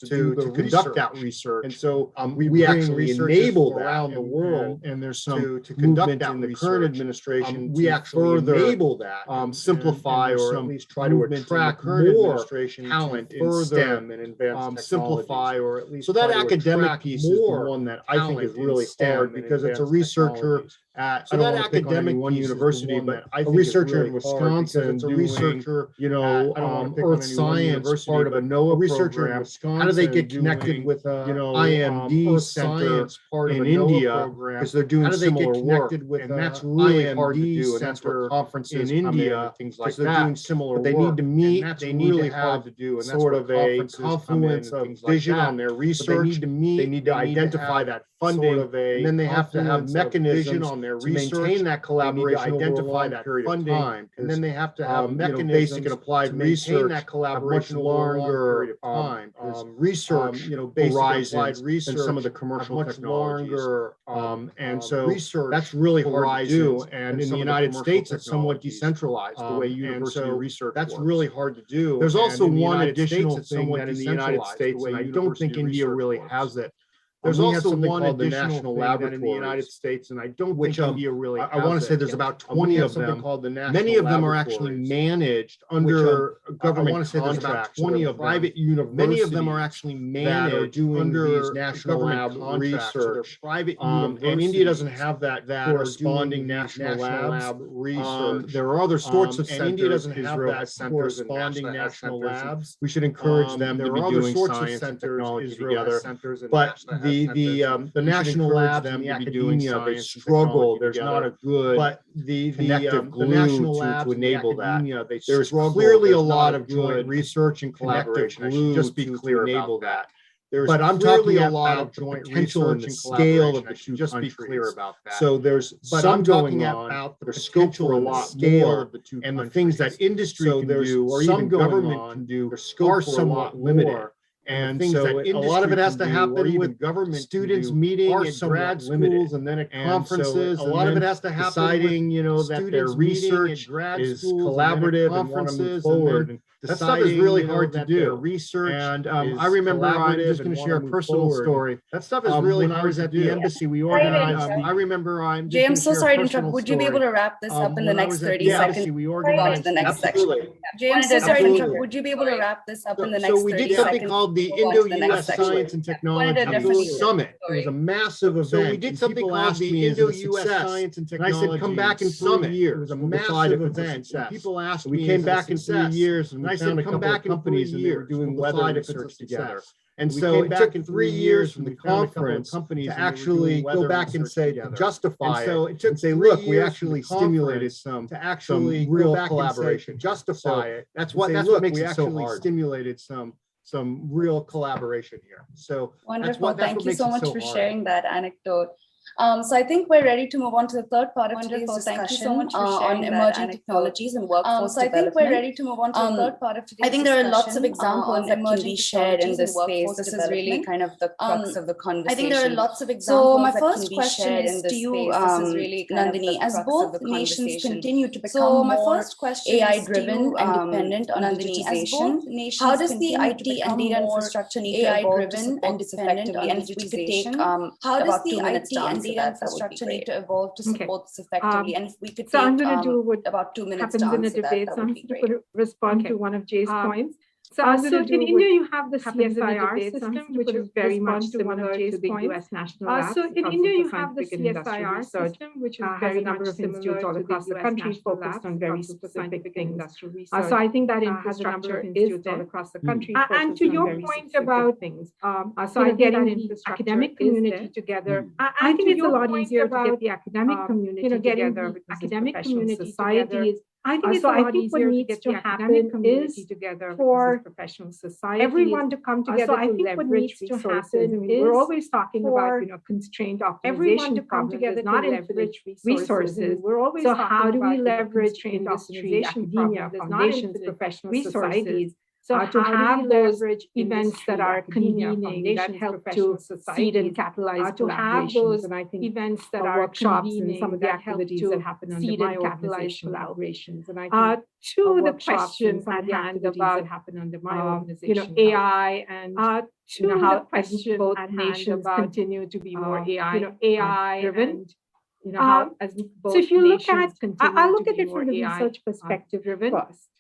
to conduct that research. And so we actually enable that around the world. And there's some to conduct that in the current administration. We actually enable that, simplify or at least try to attract more talent in STEM and advanced simplify or at least so that academic piece is the one that I think is really hard because it's a researcher at academic one university, but I think a researcher in Wisconsin. It's a researcher, earth science part of a NOAA researcher in Wisconsin. How do they get connected with IMD center part in India because they're doing similar work? And that's really hard to do. And that's where conferences in India, things like that. They're doing similar work. They need to meet. That's really hard to do. And that's sort of a confluence of vision on their research. They need to meet. They need to identify that funding, and then they have to have mechanisms on their research to maintain that collaboration, identify that funding, and then they have to have basic and applied research that collaboration longer time. Research, basic and applied research, and some of the commercial technologies. And so that's really hard to do. And in the United States, it's somewhat decentralized the way university research. That's really hard to do. There's also one additional thing that in the United States, and I don't think India really has it. There's also one additional laboratory in the United States, and I don't think India really has. I want to say there's about 20 of them. Many of them are actually managed under government. I want to say there's about 20 of private universities. Many of them are actually managed under these national lab research. Private universities, and India doesn't have that corresponding national lab research. There are other sorts of centers. And India doesn't have that corresponding national labs. We should encourage them to be doing science and technology together. But the national labs and the academia, they struggle. There's not a good connective glue to enable that. There's clearly a lot of joint research and collaboration. I should just be clear about that. But I'm talking a lot of joint potential and the scale of the two countries. Just be clear about that. So there's some going on about the scope for a lot more of the two and the things that industry can do or even government can do are somewhat limited. And so a lot of it has to happen with government students meeting at grad schools and then at conferences. A lot of it has to happen deciding, that their research is collaborative and want to move forward. That stuff is really hard to do. Research and I remember I'm just going to share a personal story. That stuff is really hard. When I was at the embassy, we organized. I remember I'm. Jay, I'm so sorry to interrupt. Would you be able to wrap this up in the next 30 seconds? We organized the next section. Jay, I'm so sorry to interrupt. Would you be able to wrap this up in the next 30 seconds? So we did something called the Indo-U.S. Science and Technology Summit. It was a massive event. So we did something called the Indo-U.S. Science and Technology. And I said, come back in 3 years. It was a massive event. People asked me. We came back in 3 years, and I said, come back in companies and they were doing weather research together. And so it took 3 years from the conference to actually go back and say, to justify it. So it took say, look, we actually stimulated some real collaboration. Justify it. That's what makes it so hard. Stimulated some real collaboration here. So wonderful. Thank you so much for sharing that anecdote. So I think we're ready to move on to the third part of today's Wonderful. discussion Thank you so much for on sharing that emerging anecdote. technologies and workforce So I think development. we're ready to move on to the third part of today's I think there are lots of discussion, examples on that can emerging be shared in technologies this and space. workforce This is really development. kind of the crux of the conversation. I think there are lots of So examples my that first can be question shared is in this to you, space. This is really kind Nandini, of the as crux both of the nations conversation. continue to become So my more first question AI is to driven you, and dependent on Nandini, as digitization, both nations how does the continue to IT and become data more infrastructure need to AI evolve to driven support and this dependent effectively? on And if we could take digitization? How does about the 2 minutes IT to and answer data that, that would be infrastructure need great. to evolve to Okay. support this effectively? And if we could So take I'm going to do what about 2 minutes to happens in a answer that, debate. that So would I'm be going great. to respond to one of Jay's points. So in India, you have the CSIR system, which is very much similar to the US National Labs. So in India, you have the CSIR system, which is very number of institutes all across the country focused on very specific things. So I think that infrastructure is there across the country. And to your point about things, so getting the academic community together, I think it's a lot easier to get the academic community together with academic community societies. I think it's a lot easier to get the academic community together for professional society, everyone to come together to leverage resources. I mean, we're always talking about constraint optimization to come together not to leverage resources. We're always so how do we leverage industry, academia, foundations, professional societies? So to have those events that are convening, that help to seed and catalyze to have those events that are workshops and some of the activities that happen under my organization, collaborations. And I think to the question at hand about AI and how both nations continue to be more AI driven. How as both so if you look at, I look at it from the research perspective first.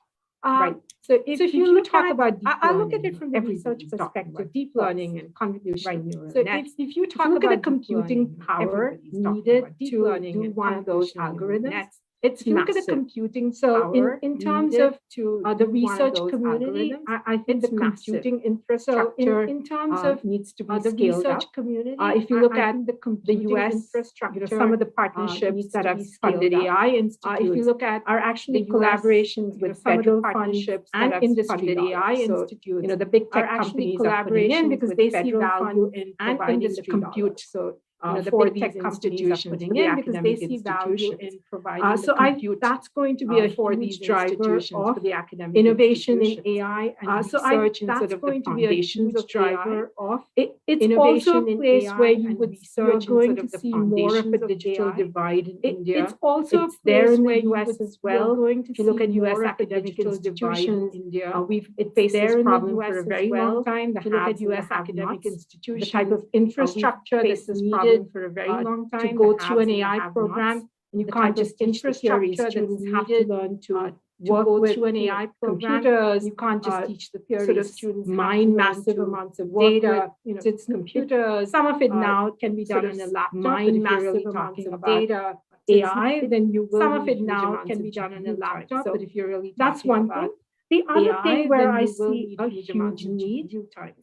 Right. So if you talk about deep learning, I look at it from the research perspective, deep learning and convolutional neural nets. If you talk about the computing power needed to do one of those algorithms, it's look at the computing power in terms of the research community. I think the computing infrastructure in terms of needs to be the research community. If you look at the US infrastructure, some of the partnerships that have funded AI institutes, if you look at are actually collaborations with federal partnerships and industry AI institutes. The big tech companies are putting in because they see value in providing the compute. So the big tech companies are putting in because they see value in providing so that's going to be a huge driver of the academic innovation in AI and research and sort of the foundations of driver of it's also a place where you would you're going to see more of a digital divide in India. It's also a place where US as well. If you look at US academic institutions, India, we've faced this problem for a very long time. If you look at US academic institutions, the type of infrastructure this is needed for a very long time to go through an AI program. And you can't just infrastructure that students have to learn to work with through an AI computers. You can't just teach the theory. Sort of students mine massive amounts of data. It's computers. Some of it now can be done on a laptop. Mine massive amounts of data. AI, then you will. Some of it now can be done on a laptop. But if you're really that's one thing. The other thing where I see a huge need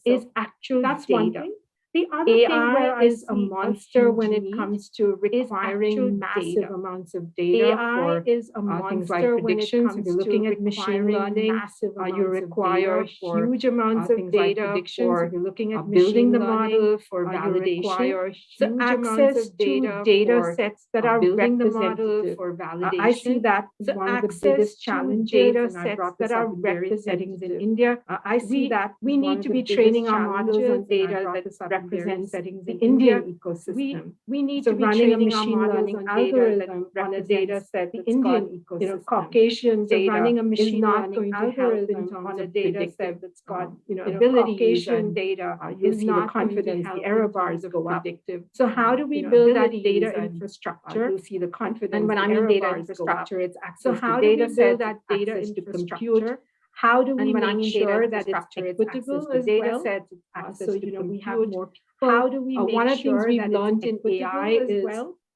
is actual that's one thing. The other thing where is a monster when it comes to requiring massive amounts of data for is a things like predictions. If you're looking at machine learning, you require huge amounts of data for you're looking at building the model for validation. So access to data sets that are building the model for validation. I see that as one of the biggest challenges. Data sets that are represented in India. I see that we need to be training our models on data that represents the Indian ecosystem. We need to be running a machine learning algorithm on a data set the Indian ecosystem. Caucasian data running a machine learning algorithm on a data set that's got Caucasian data. You see the confidence, the error bars go up. So how do we build that data infrastructure? You see the confidence. And when I mean data infrastructure, it's access to data sets, that data infrastructure. How do we make sure that it's equitable as well? So we have more people. How do we make one of the things we've learned in AI is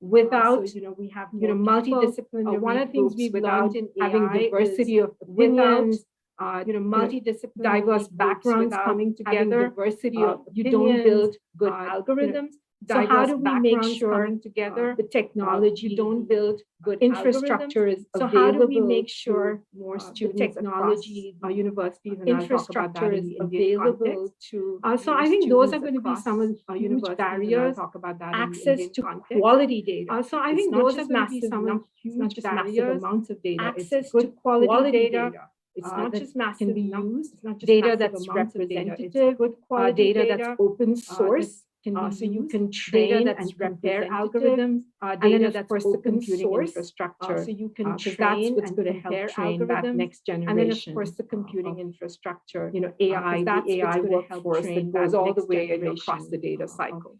without we have multidisciplinary one of the things we've learned in having diversity of opinions, multidisciplinary diverse backgrounds coming together. Diversity of you don't build good algorithms. So how do we make backgrounds sure coming together, the technology, you don't build good infrastructure is so available? how do we make sure more the students technology, across universities, and infrastructure is available to so I think those are going to be some of the huge barriers. Talk about that Access to context. quality data. So I think those are going to be some of the huge barriers. amounts of data. Access It's good to quality data. data. It's not that just massive can be used. It's not just Data massive that's amounts of data. representative. It's good quality Data that's open source. so you used. can Data train that's and compare representative. algorithms. Data And then of that's course the open computing source. infrastructure. So you can because train that's what's and going to help compare train that algorithms. next generation. And then of course the computing of, infrastructure. AI, That's the AI what's going to help workforce train that goes that all the next way across generation the data cycle.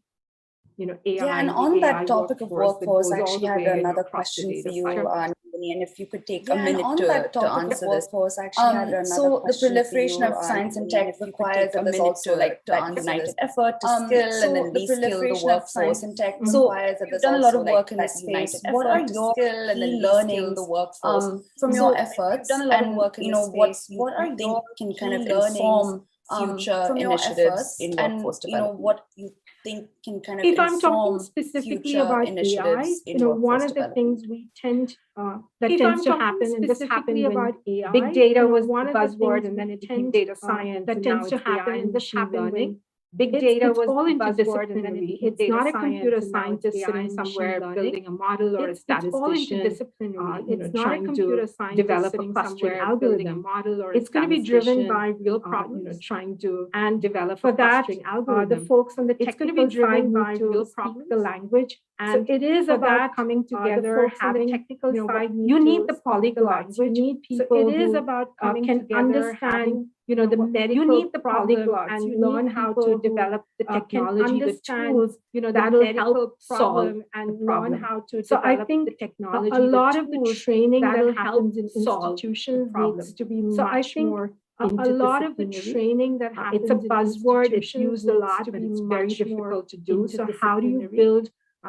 AI, Yeah, and the on that AI topic of workforce that workforce, goes I all actually the had way another across the question for data you, cycle. Nandini, and if you could take a Yeah, and minute on to that topic of answer this. workforce, I actually had another So the question for proliferation you, of science and Nandini, tech if you could requires take a that there's minute also like to that answer united this. effort to skill So and then the reskill the proliferation of science workforce. and tech So requires that you've there's done a lot also of work like in that this united space. What effort are to your skill and then key reskill learnings the workforce from So your you've efforts, done a lot of and work in you this know what space. you What are think your can kind of key learnings inform future from your initiatives efforts, in and workforce you know development? what you think can kind of If I'm talking inform specifically future about AI, initiatives in one workforce of the development. things we tend that If tends I'm to talking happen, and this happened specifically when about AI, big data was one the of the buzzword, things and then we it became tend, data science, that and tends now to it's happen, AI and and this machine happened when learning. big It's data was all the buzzword, and then it became It's not a data computer science, and now it's scientist AI sitting and machine somewhere learning. building a model or a It's all statistician, interdisciplinary. It's not a trying computer to scientist develop a sitting clustering somewhere building a algorithm. model or It's going to be driven by real problems, problems, trying to and develop for a that, clustering the algorithm. folks on the It's going to be technical side driven by need to real speak problems. the language, And so it is for about that, coming the together, folks on the having technical side need you to need the speak the polyglots. You language. need So people it is who about coming can together, understand, the medical you need the problem polyglots. and You learn need how people to who, develop the can technology, the understand, tools, the that will medical help solve problem and the learn problem. how to So I develop think the technology. a lot the of the tools training that will happens in solve institutions the problem. needs to be So I much think more a lot of the interdisciplinary. training that happens It's a buzzword, it's in used a lot, but it's very difficult to do. So how do you build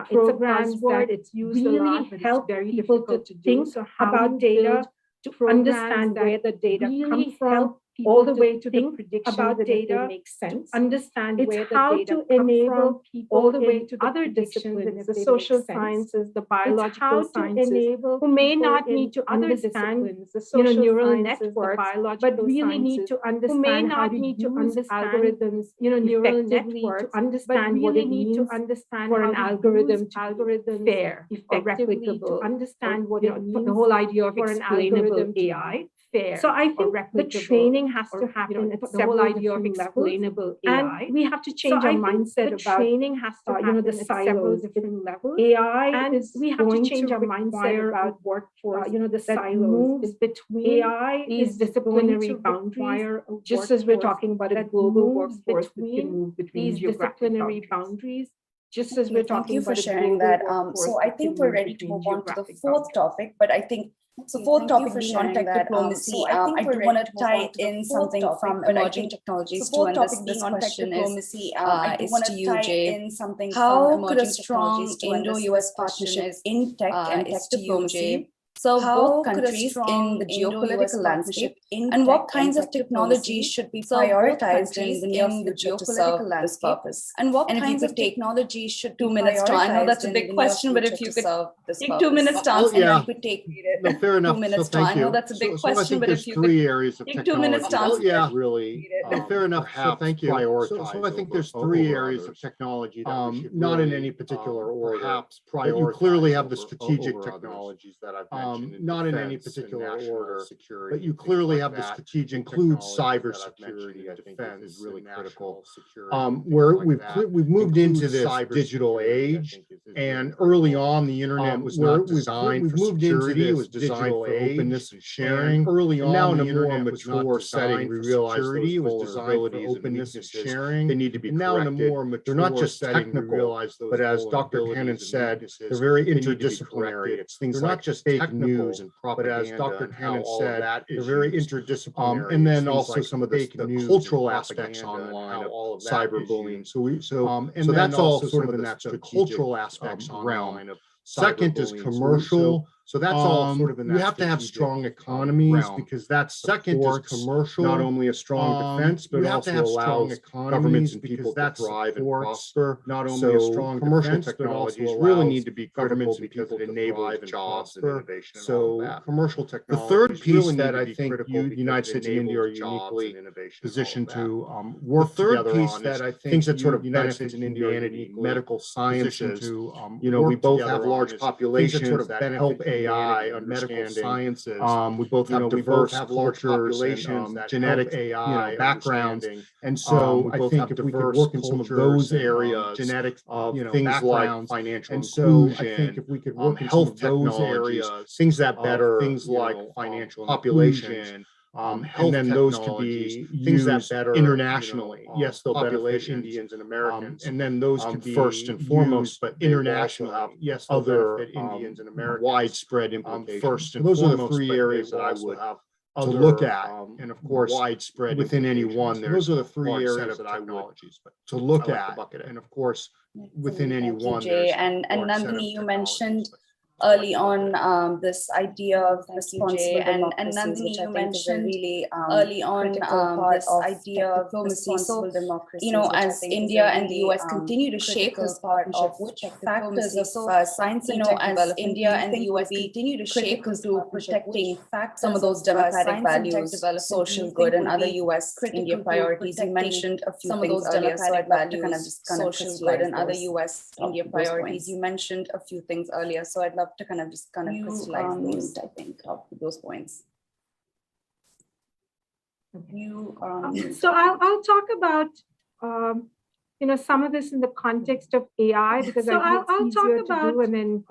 programs that it's used really a lot, but help it's very people difficult to to do. think So how about do you data, build to understand where the data really comes from, help people all the to way to the think predictions about and if they data, make sense. understand It's where the how data to come enable from, people all the way in to the other predictions and disciplines, if the they social make sense. sciences, the It's how biological to sciences, enable who may people not in need to other understand, disciplines, the social neural sciences, the networks, biological but really need sciences, to understand who may how not to need to use understand, algorithms, neural effectively networks, to understand but what really it need to means understand for how an to algorithm use to algorithms be fair, effectively replicable, to understand what it means the whole idea of for an explainable algorithm to AI. fair. So I think the training has to happen at several different levels, and we have to change our mindset about training has to happen the at several silos. different levels. AI And is we have to going change our mindset require about a workforce the that silos moves between AI these is disciplinary going to boundaries, require a just as we're workforce talking about a that global moves workforce that between can move between these disciplinary boundaries, just as we're Thank talking you for about a sharing global that. workforce So I that think can we're move ready to between move on to the geographic fourth boundaries. topic, but I think the fourth topic being on tech diplomacy, I do want to tie in something from emerging technologies too, and this question is to you, Jay. How could a strong Indo-U.S. partnership in tech and tech diplomacy serve both countries in the geopolitical landscape, and what kinds of technologies should be prioritized in the near future to serve this purpose? And if you could take technology should 2 minutes to, I know that's a big question, but if you could take 2 minutes to answer, yeah. and you could take No, fair enough. 2 minutes So to, I thank know you. that's a big So I question, think but there's if you could three areas of take 2 minutes to technology answer. that really Fair enough. Have thank you. prioritized. So I think there's three areas of technology that we should not in any particular order. Perhaps But you clearly have the over strategic others. technologies that I've mentioned. Not in any defense and particular national order, security, but you things clearly like have the that. strategic Include technologies cybersecurity, that I I've think, mentioned is really national critical. security, Where things like that. we've moved into Include this digital cybersecurity, I age, think, is and really early critical. on the internet was not designed for moved into security. It this was designed for digital openness age, and sharing. and early on, now in the a more internet was not mature setting, designed we for realize security. those It was designed for vulnerabilities and openness and weaknesses, sharing. they need to be And now in a corrected. more mature They're not just setting, we technical, realize those but as Dr. vulnerabilities Kannan and said, weaknesses, they're very they need to be interdisciplinary. corrected. It's things They're like not just fake technical, news and but propaganda. as Dr. and how Kannan all said, of that they're is very used. interdisciplinary. And then It's things also like some of the fake news and cultural aspects propaganda and online how of all of that is cyberbullying. used. So And so then that's all also sort some of in of that the cultural aspects realm. online of Second is cyberbullying. commercial. So that's all sort of in that. You have to have strong economies because that's second is commercial, not only a strong defense, but also allows governments and people to thrive and prosper. Not only a strong commercial technologies really need to be critical because it enables jobs and innovation. So commercial technology. The third piece that I think the United States and India are uniquely positioned to work together on is things that sort of benefit humanity, medical sciences. We both have large populations that help AI understanding sciences. We both have diverse large populations that genetic AI backgrounds, and so I think if we could work in some of those areas, genetic things like financial inclusion, I think if we could work in health technologies, things that better things like financial population. And then those could be things that better internationally. Yes, they'll benefit Indians and Americans, and then those could be first and foremost, but internationally, yes, other Indians and Americans, widespread implications. First and those are the three areas that I would have to look at, and of course, widespread within any one. Those are the three areas that I would to look at, and of course, within any one. And Nandini, you mentioned early on this idea of responsible democracy, which I think is a really early on this idea of responsible democracy. As India and the US continue to shape this partnership, which factors of science and tech development, India and the US continue to shape to protecting some of those democratic values, social good, and other US-India priorities. You mentioned a few things earlier, so I'd love to kind of just social good and other US-India priorities. You mentioned a few things earlier, so I'd love to kind of crystallize those, I think, of those points. So I'll talk about some of this in the context of AI, because I'll talk about and then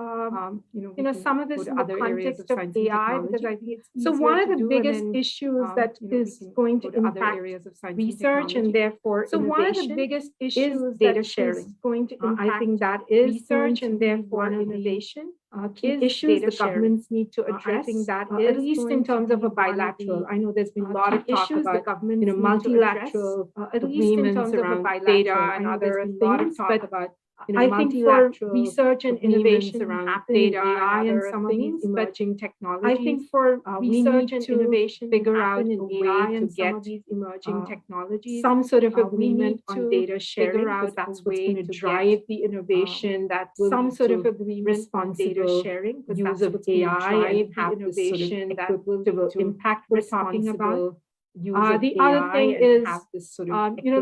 some of this in the context of AI, because I think it's so one of the biggest issues that is going to impact research and therefore so one of the biggest issues is data sharing going to impact I think that is research and therefore innovation. Key issues the governments need to address, I think that is at least in terms of a bilateral. I know there's been a lot of talk about the government, multilateral agreements around data and other things, but I think for research and innovation around data, AI, and some of these emerging technologies, I think for research and innovation, figure out a way to get these emerging technologies, some sort of agreement on data sharing, because that's what's going to drive the innovation. That will some sort of agreement on data sharing, use of AI, and have innovation that will impact we're talking about. The other thing is,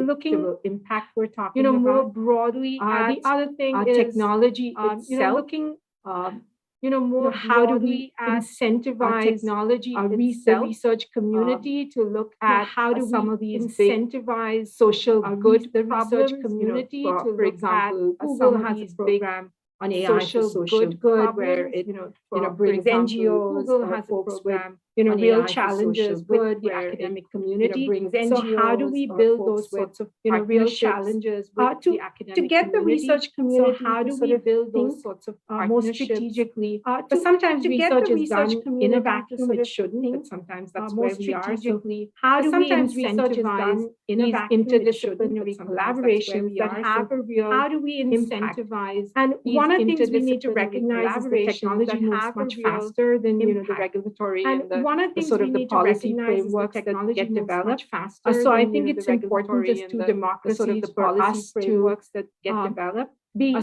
looking impact we're talking about, more broadly. The other thing is technology itself. Looking, more how do we incentivize technology the research community to look at how do some of these incentivize social good the research community to, for example, Google has a program on AI social good, where it brings NGOs. Google has a program real challenges with the academic community. Brings NGOs. So how do we build those sorts of real challenges with the academic to get the research community? So how do we build those sorts of more strategically? But sometimes research is done in a vacuum. It shouldn't, but sometimes that's where we are. So how do we incentivize in a interdisciplinary collaborations that have a real? How do we incentivize? And one of the things we need to recognize is the technology moves much faster than the regulatory and the one of the sort of the policy frameworks that get developed faster. So I think it's important just to democracy, sort of the policy frameworks that get developed.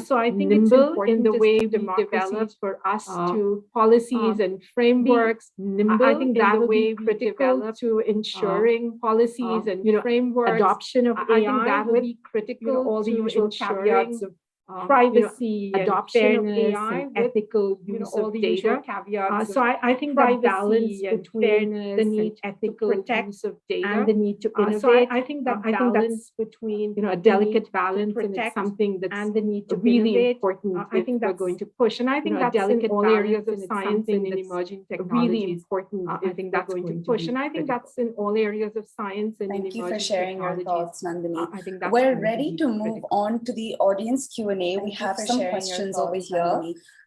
So I think it's important in the way we develop for us to policies and frameworks. I think that will be critical to ensuring policies and frameworks. Adoption of AI, I think that will be critical. All the usual caveats of privacy, adoption of AI, and ethical use of data. Caveats so I think that balance between the need ethical use of data and the need to innovate. So I think that balance between a delicate balance, and it's something that's and the need to really important. I think that's going to push, and I think that's delicate in all areas of science and in emerging technologies. Really important. I think that's going to push, and I think that's in all areas of science and in emerging technologies. Thank you for sharing your thoughts, Nandini. I think that's we're ready to move on to the audience Q&A Q&A. We have some questions over here.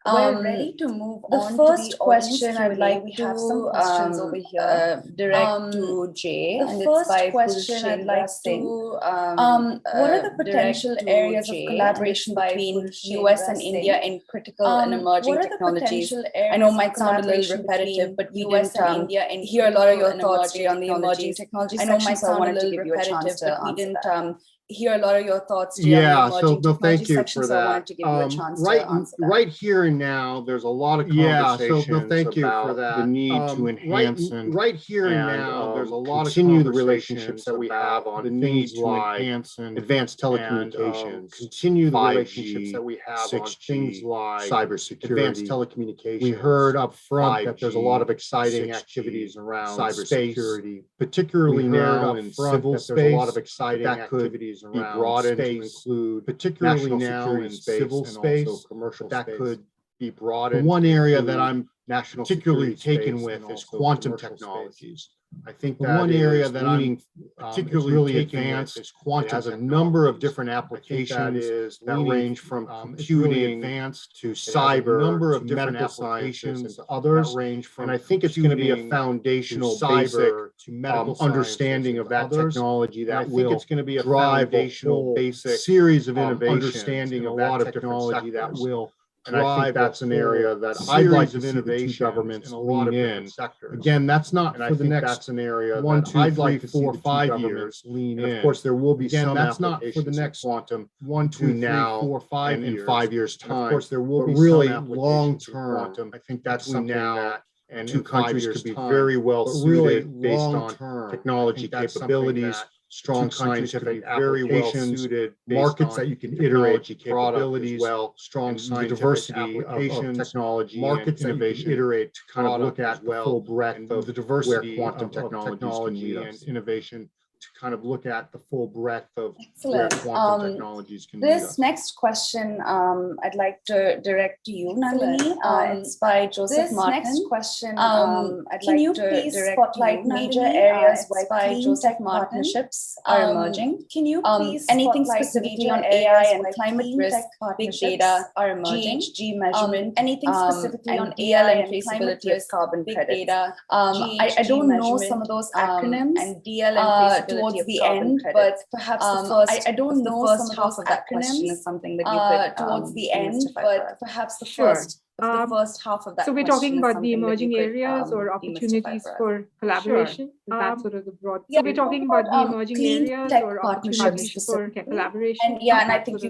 We're ready to move The on first to the question Q&A. I'd like We to have some questions over here. direct to Jay. The And first it's by question I'd like Singh. to what are the potential areas of collaboration between US and India in critical and emerging technologies? I know it might sound a little repetitive, but we didn't hear a lot of your thoughts Jay, on the emerging technologies. I know it might sound a little repetitive, but we didn't hear a lot of your thoughts Jay, on the emerging technology section, so I wanted to give you a chance to answer that. Right here and now, there's a lot of conversations thank you about for that. the need to enhance Right here and now, there's a lot of continue the relationships that we have on the things need to like enhance and advanced telecommunications, continue the 5G, relationships that we have 6G, on things like cybersecurity, advanced telecommunications. We heard up front 5G, that there's a lot of exciting 6G, activities around cybersecurity, particularly now in civil space. There's a lot of exciting that could activities be around broadened to space, include particularly national now security in space civil and space, also commercial that space. could be The broadened. one area to that I'm national particularly security taken space with and is also quantum commercial space. technologies. I think The that one area is that leaning, I'm particularly really taken advanced with is quantum. It has a technologies. number of different I think applications that is that leaning range from it's really computing advanced to It has a cyber, number of to different medical applications sciences and others. that range from And I think it's going to be a computing foundational, to basic cyber to medical understanding of that others. technology And I that think will it's going to be a drive a foundational, whole basic series of innovations understanding in of a that lot of different technology that sectors. will And I think drive that's a an area whole that I'd like series to of see the two innovations governments in a lot lean of in. different sectors. Again, that's not And I for the think next that's an area 1, that 2, I'd 3, like to see 4, the two 5 governments years. lean And in. of course, there will be Again, some that's not for the applications next in quantum 1, 2, 3, between now 4, 5 and in years. 5 years' And time. of course, there will But be really some applications long in term. quantum. I think that's between something now that and two in 5 countries years' could be time. very well But suited really based long on term, technology I think that's capabilities, something that strong two countries could be scientific very well applications, suited markets based that on you can iterate technology capabilities, as well, strong and the scientific diversity of applications, technology markets and that you innovation can iterate to kind of look product at as well, the full breadth and of the diversity where quantum of technology technology and and innovation to kind of look at the full breadth of Excellent. where quantum technologies can lead This us. next question I'd like to direct to you, Nandini. It's by Joseph Martin. This next question I'd like to direct spotlight to you, major areas where clean tech partnerships are emerging. Can you please anything specifically on AI and climate risk, big data are emerging? GHG measurement, anything specifically on AI and traceability of carbon credits. I don't know some of those acronyms and DL and towards the end, but perhaps the first. I don't know some half of that question is something that you could towards the end, but perhaps the first. The first half of that. So we're talking about the emerging areas or opportunities for collaboration. Is that sort of the broad? Yeah, so we're talking about the emerging areas or opportunities for collaboration. And I think you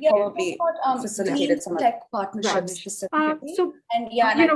probably facilitated some tech partnerships specifically.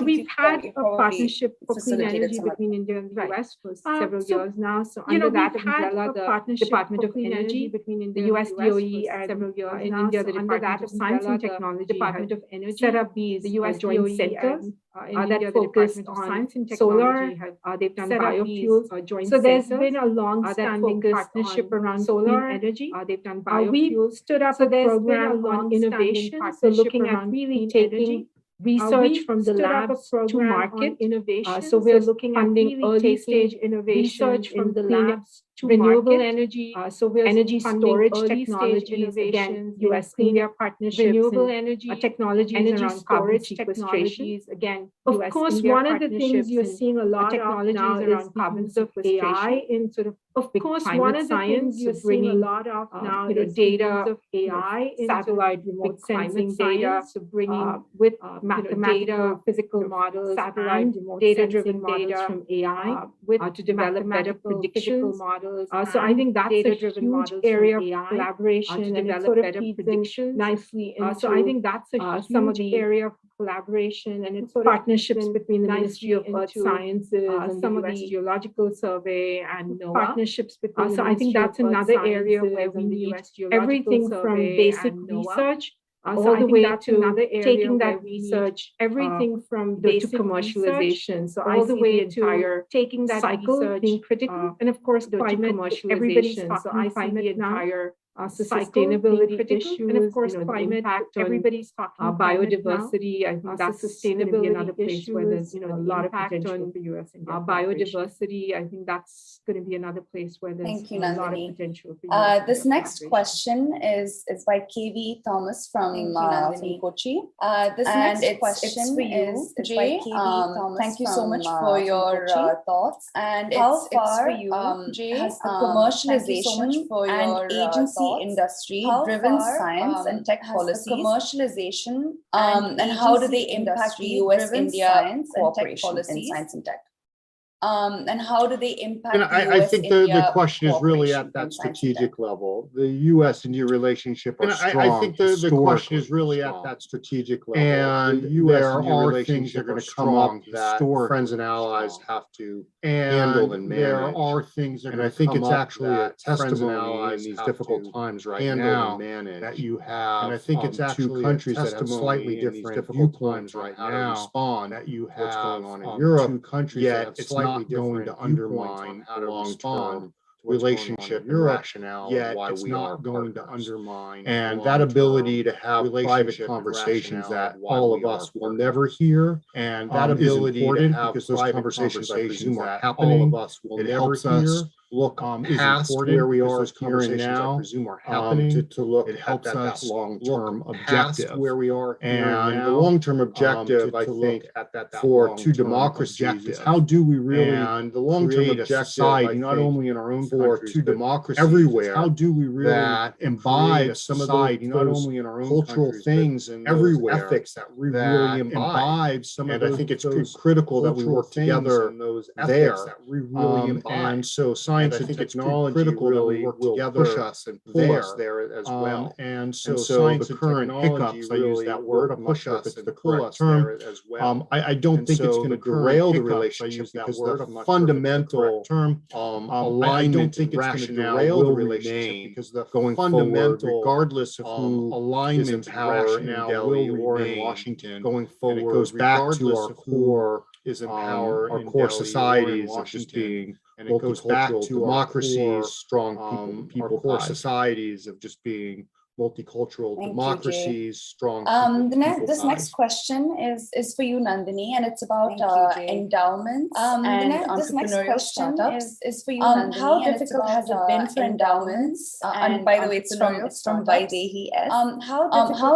We've had a partnership for clean energy between India and the US for several years now. So under that umbrella, the Department of Energy between the US DOE and several years in India, the Department of Science and Technology, Department of Energy set up these joint centers that focus on solar. They've done biofuels. So there's been a long-standing partnership around solar energy. They've done biofuels. We stood up a program on innovation, so looking at really taking research from the labs to market innovation. So we're looking at really early stage innovation research from the labs to renewable energy. So we're energy storage technologies, again, US-India partnerships, renewable energy technologies, energy storage technologies, again. Of course, one of the things you're seeing a lot of now is carbon AI in sort of course, one of the things you're seeing a lot of now is data of AI in satellite remote sensing data, so bringing with mathematical, physical models, satellite data-driven models from AI to develop better prediction models. So I think that's a huge area of collaboration and it sort of feeds in nicely into so I think that's a huge area of collaboration and it's sort of partnerships between the Ministry of Earth Sciences and some of the Geological Survey and NOAA. Partnerships between so I think that's another area where we need everything from basic research all the way to taking that research, everything from basic to commercialization. So all the way to taking that cycle being critical, and of course, climate, everybody's talking so I find the entire sustainability issues, and of course, climate impact. Everybody's talking biodiversity. I think that's sustainability another place where there's a lot of potential for US and biodiversity. I think that's going to be another place where there's a lot of potential for US. This next question is by KV Thomas from Kochi. This next question is by KV Thomas. Thank you so much for your thoughts. And how far has the commercialization and agency industry driven science and tech policies? Commercialization and how do they impact US-India cooperation in science and tech? And how do they impact I think the question is really at that strategic level. The U.S.-India relationship are strong. I think the question is really at that strategic level. And there are things that are going to come up that friends and allies have to handle and manage. There are things that, and I think it's actually a testimony in these difficult times right now that you have. And I think it's actually two countries that have slightly different viewpoints right now. Respond that you have what's going on in Europe. Two countries that have slightly going to undermine the long-term relationship and rationale, yet it's not going to undermine and that ability to have private conversations that all of us will never hear, and that ability is important because those conversations I presume are happening. All of us will never hear. Look past where we are here and now, I presume are happening to look at that long-term objective where we are here and now. The long-term objective, I think, for two democracies is how do we really and the long-term objective, not only in our own for two democracies everywhere, how do we really that imbibe some of the not only in our own cultural things and everywhere ethics that we really imbibe some of I think it's critical that we work together there that we really imbibe. And so science and technology critical really will push us and pull us there as well. And so science the current hiccups, I use that word, push us and pull us there as well. I don't think it's going to derail the relationship because the fundamental alignment and rationale will remain because the going forward, regardless of who alignment is in power now Delhi or in Washington, going forward, it goes back to our core is in power, our core societies of just being and it goes back to democracies, strong people, core societies of just being multicultural democracies, strong. This next question is for you, Nandini, and it's about endowments and entrepreneurial startups. Is for you, Nandini, how difficult has it been for endowments? And by the way, it's from Vaidehi S. How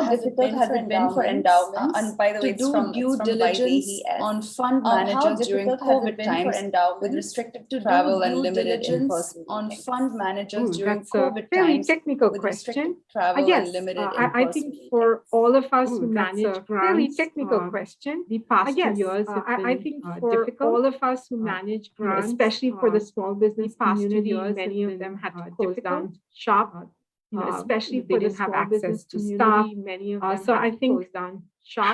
difficult has it been for endowments? And by the way, it's from due diligence on fund managers during COVID times with restricted travel and limited in-person on fund managers during COVID times. Technical question. Yes, I think for all of us who manage grants, really technical question. The past 2 years have been I think for difficult. All of us who manage grants, especially for the small business community, many of them had to close down shop. Especially if they didn't have access to staff. Many of them so I think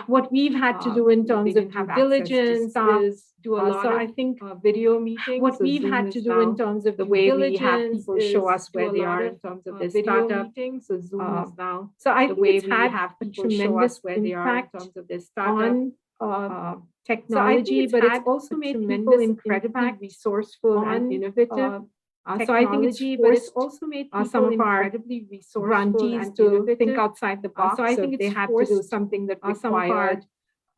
what we've had to do in terms of due diligence is do a lot so of I think video meetings. What we've had to do in terms of the way we have people show us where they are in terms of their startup. So Zoom is now. So I think it's had a tremendous where they are in terms of their startup. On technology, but it's also made people incredibly resourceful and innovative. So I think it's also made some of our grantees to think outside the box. So I think they have to do something that required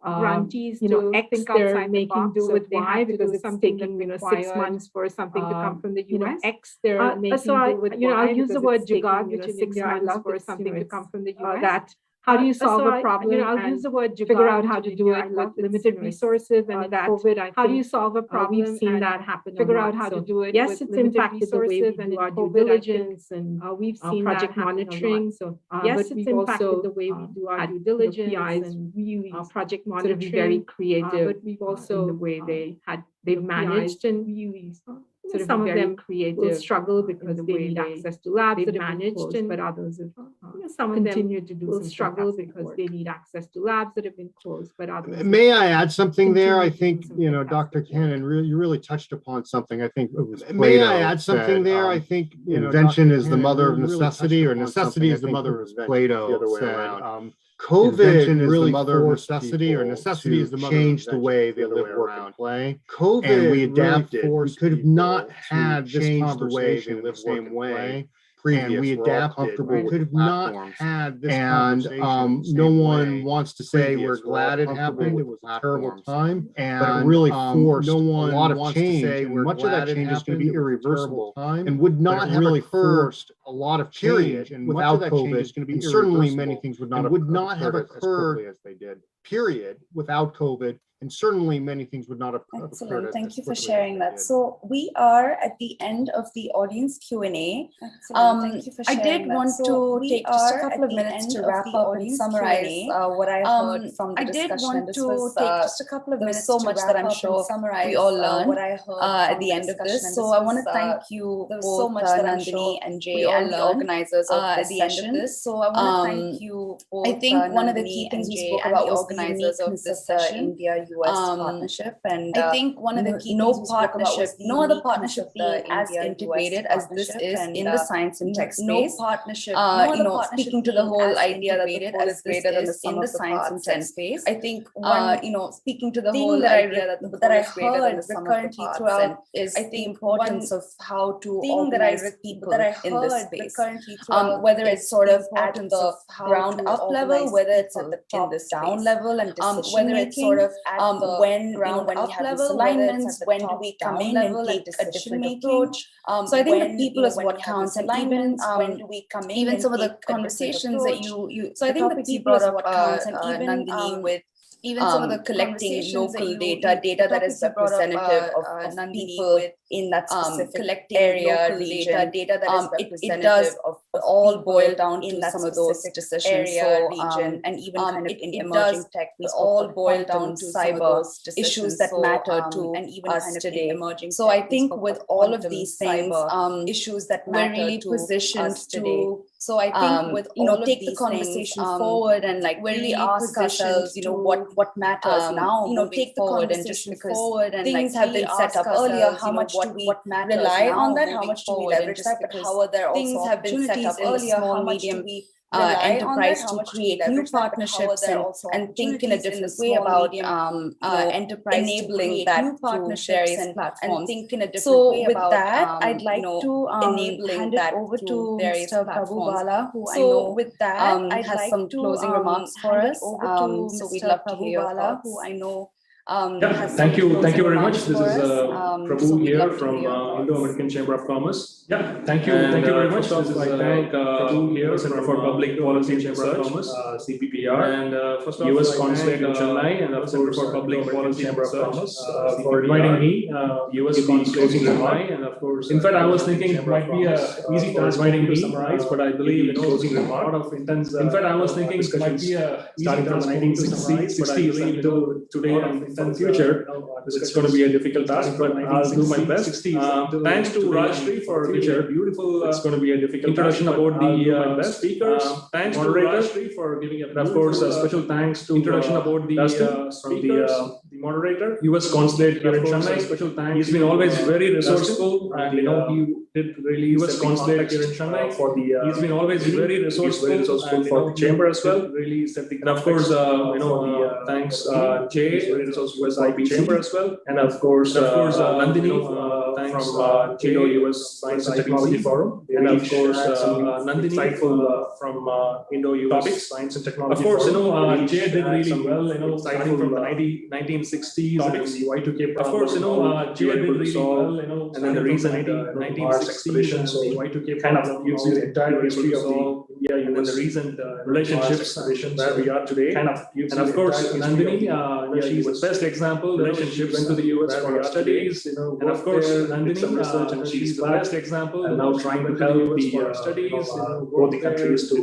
grantees to think outside making do with why because it's taking 6 months for something to come from the US. They're making do with I'll use the word jugaad, which is 6 months for something to come from the US. That how do you solve a problem? I'll use the word figure out how to do it with limited resources and that COVID. How do you solve a problem? We've seen that happen. Figure out how to do it. Yes, it's impacted the way we do our due diligence and we've seen project monitoring. So yes, it's impacted the way we do our due diligence and really project monitoring. Very creative, but we've also the way they've managed and really. Some of them will struggle because they need access to labs that are managed, but others have some continue to do some struggle because they need access to labs that have been closed, but others. May I add something there? I think Dr. Kannan, you really touched upon something. I think it was Plato. May I add something there? I think invention is the mother of necessity, or necessity is the mother of Plato. The other way around. COVID really the mother of necessity, or necessity is the mother changed the way they live, work, and play. COVID and we adapted. We could have not had this conversation the same way previous. And we adapted. We could have not had this conversation. No one wants to say we're glad it happened. It was a terrible time, but it really forced a lot of change. Much of that change is going to be irreversible time, and would not have really forced a lot of change. And without COVID, and certainly many things would not have occurred as they did. Period. Without COVID. And certainly many things would not have occurred. Excellent. Thank you for sharing that. So we are at the end of the audience Q&A. Thank you for sharing I did want to take just a couple of minutes to wrap up and summarize what I heard from the discussion. This was just a couple of minutes. So much that I'm sure we all learned what I heard at the end of this. So I want to thank you both, Nandini and Jay, and the organizers of this session. So I want to thank you both. I think one of the key things we spoke about was the organizers of this India-US partnership, and I think one of the key no other partnership being as integrated as this is in the science and tech space. No partnership, speaking to the whole idea that the whole is greater than the sum of the science and tech space. I think speaking to the whole idea that I heard recurrently throughout is the importance of how to organize people in this space. Whether it's sort of at the ground up level, whether it's at the top down level, and whether it's sort of when you have these alignments, when do we come in and take a different approach? So I think the people is what counts, and even when do we come in, even some of the conversations that you so I think the people is what counts, and even Nandini with even some of the collecting local data that is representative of people in that specific area, region, data that is representative, it does all boil down to some of those decisions. So, region, and even kind of in the emerging tech, we all boil down to cyber issues that matter to and even us kind of today. Emerging so I think with all of these things, issues that matter, we're really positioned to. So I think with take the conversation forward and like really ask ourselves, what matters now, take the conversation forward, and things have been set up earlier. How much do we rely on that? How much do we leverage that? But how are there also things have been set up earlier? How much do we enterprise to create new partnerships and think in a different way about enterprise enabling that new partnerships and platforms. And think in a different way about that. I'd like to enabling that over to Mr. Prabhu, who I know with that has some closing remarks for us. So we'd love to hear your thoughts. Who I know. Thank you very much. This is Prabhu here from Indo-American Chamber of Commerce. Thank you very much. This is I thank Prabhu here, Center for Public Policy and Research, CPPR, and first off, U.S. Consulate in Chennai, and of course for Public Policy and Research for inviting me. U.S. Consulate in Chennai, and of course, in fact, I was thinking it might be a easy task inviting me to summarize, but I believe closing a lot of intense. In fact, I was thinking it might be a starting from 1960 to today. In the future, it's going to be a difficult task, but I'll do my best. Thanks to Rajshri for the beautiful. It's going to be a difficult introduction about the speakers. Thanks to Rajshri for giving a, and of course, a special thanks to introduction about the Dustin from the moderator, U.S. Consulate here in Chennai. Special thanks. He's been always very resourceful, and he did really U.S. Consulate here in Chennai for the. He's been always very resourceful for the chamber as well. Really set the. And of course, thanks Jay. USIBC chamber as well, and of course Nandini thanks from Indo-U.S. Science and Technology Forum, and of course Nandini from Indo-U.S. Science and Technology. Of course, Jay did really well. Starting from the 1960s topics, the Y2K. Of course, Jay did really well. And then the reason 1960s, so Y2K kind of gives you the entire history of the India, and the recent relationships where we are today. Kind of, and of course Nandini, she's the best example. Relationships went to the US for studies, and of course Nandini, research, and she's the best example. And now trying to help the studies, both the countries to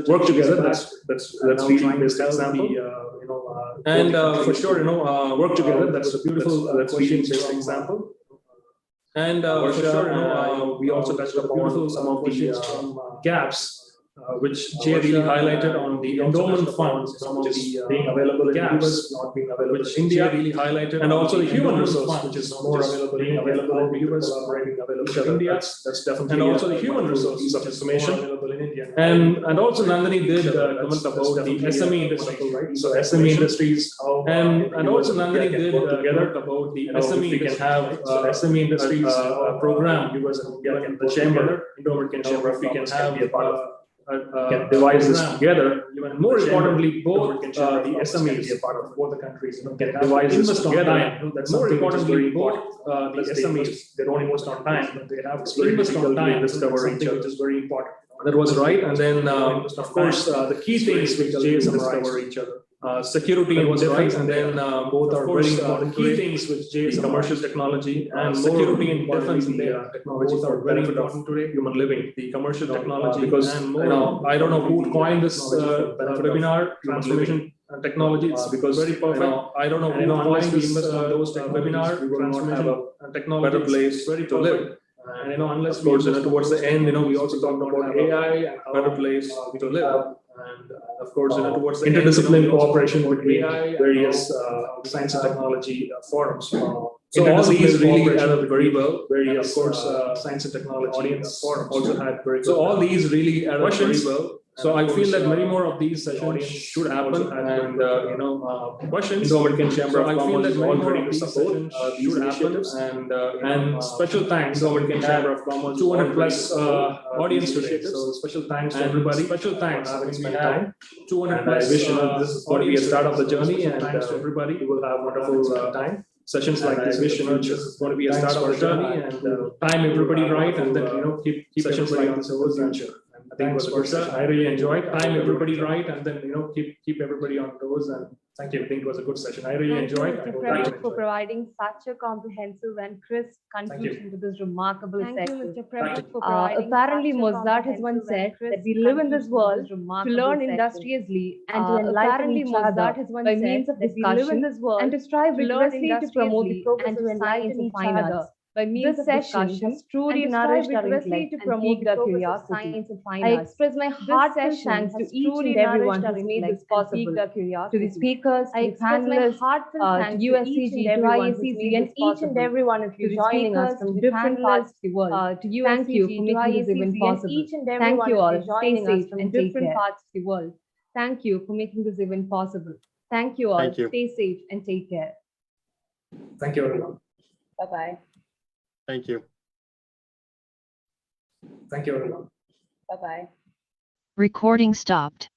work together. That's really best example. And for sure, work together. That's a beautiful. That's really best example. And for sure, we also touched upon some of the gaps which Jay really highlighted on the endowment funds, some of the being available in the US, not being available in India, really highlighted, and also the human resource, which is more available being available in the US, collaborating available in India. That's definitely, and also the human resource piece of information available in India. And also Nandini did comment about the SME industry, right? So SME industries, and also Nandini did together about the SME. We can have SME industries program US and India and the chamber, Indo-American Chamber of Commerce, can be a part of. Can devise this together. Even more importantly, both the SMEs are part of both the countries. Can devise this together. That's more importantly, both the SMEs, they don't invest on time, but they have to invest on time to discover each other, which is very important. That was right. And then, of course, the key things which Jay discover each other. Security and defense, and then both are very important key things which Jay commercial technology and security and defense and technology are very important today. Human living, the commercial technology, because I don't know who coined this webinar, transformation technology. It's because very perfect. I don't know who coined this those webinar, transformation technology. Better place to live. And unless of course, towards the end, we also talked about AI, better place to live. And of course, towards the interdisciplinary cooperation between various science and technology forums. So all these really added very well. Very, of course, science and technology audience forums also had very. So all these really added very well. So I feel that many more of these sessions should happen, and questions. Indo-American Chamber of Commerce is all ready to support these initiatives, and special thanks Indo-American Chamber of Commerce, 200 plus audience today. So special thanks to everybody. Special thanks having spent time. 200 plus. I wish this is going to be a start of the journey, and thanks to everybody. We will have wonderful time. Sessions like this, which is going to be a start of the journey, and time everybody right, and then keep sessions like this over the future. I think it was good. I really enjoyed. Time everybody right, and then keep everybody on toes. And thank you. I think it was a good session. I really enjoyed. Thank you for providing such a comprehensive and crisp conclusion to this remarkable session. Apparently, Mozart has once said that we live in this world to learn industriously and to enlighten each other by means of discussion and to strive vigorously to promote the progress of science and fine arts. By means of discussion, has truly nourished our intellect and piqued our curiosity. I express my heartfelt thanks to each and everyone who made this possible. To the speakers, to the panelists, to USCG, to IUSSTF, and each and every one of you joining us from different parts of the world. Thank you for making this event possible. Thank you all. Stay safe and different parts of the world. Thank you for making this event possible. Thank you all. Stay safe and take care. Thank you, everyone. Bye-bye. Thank you. Thank you, everyone. Bye-bye. Recording stopped.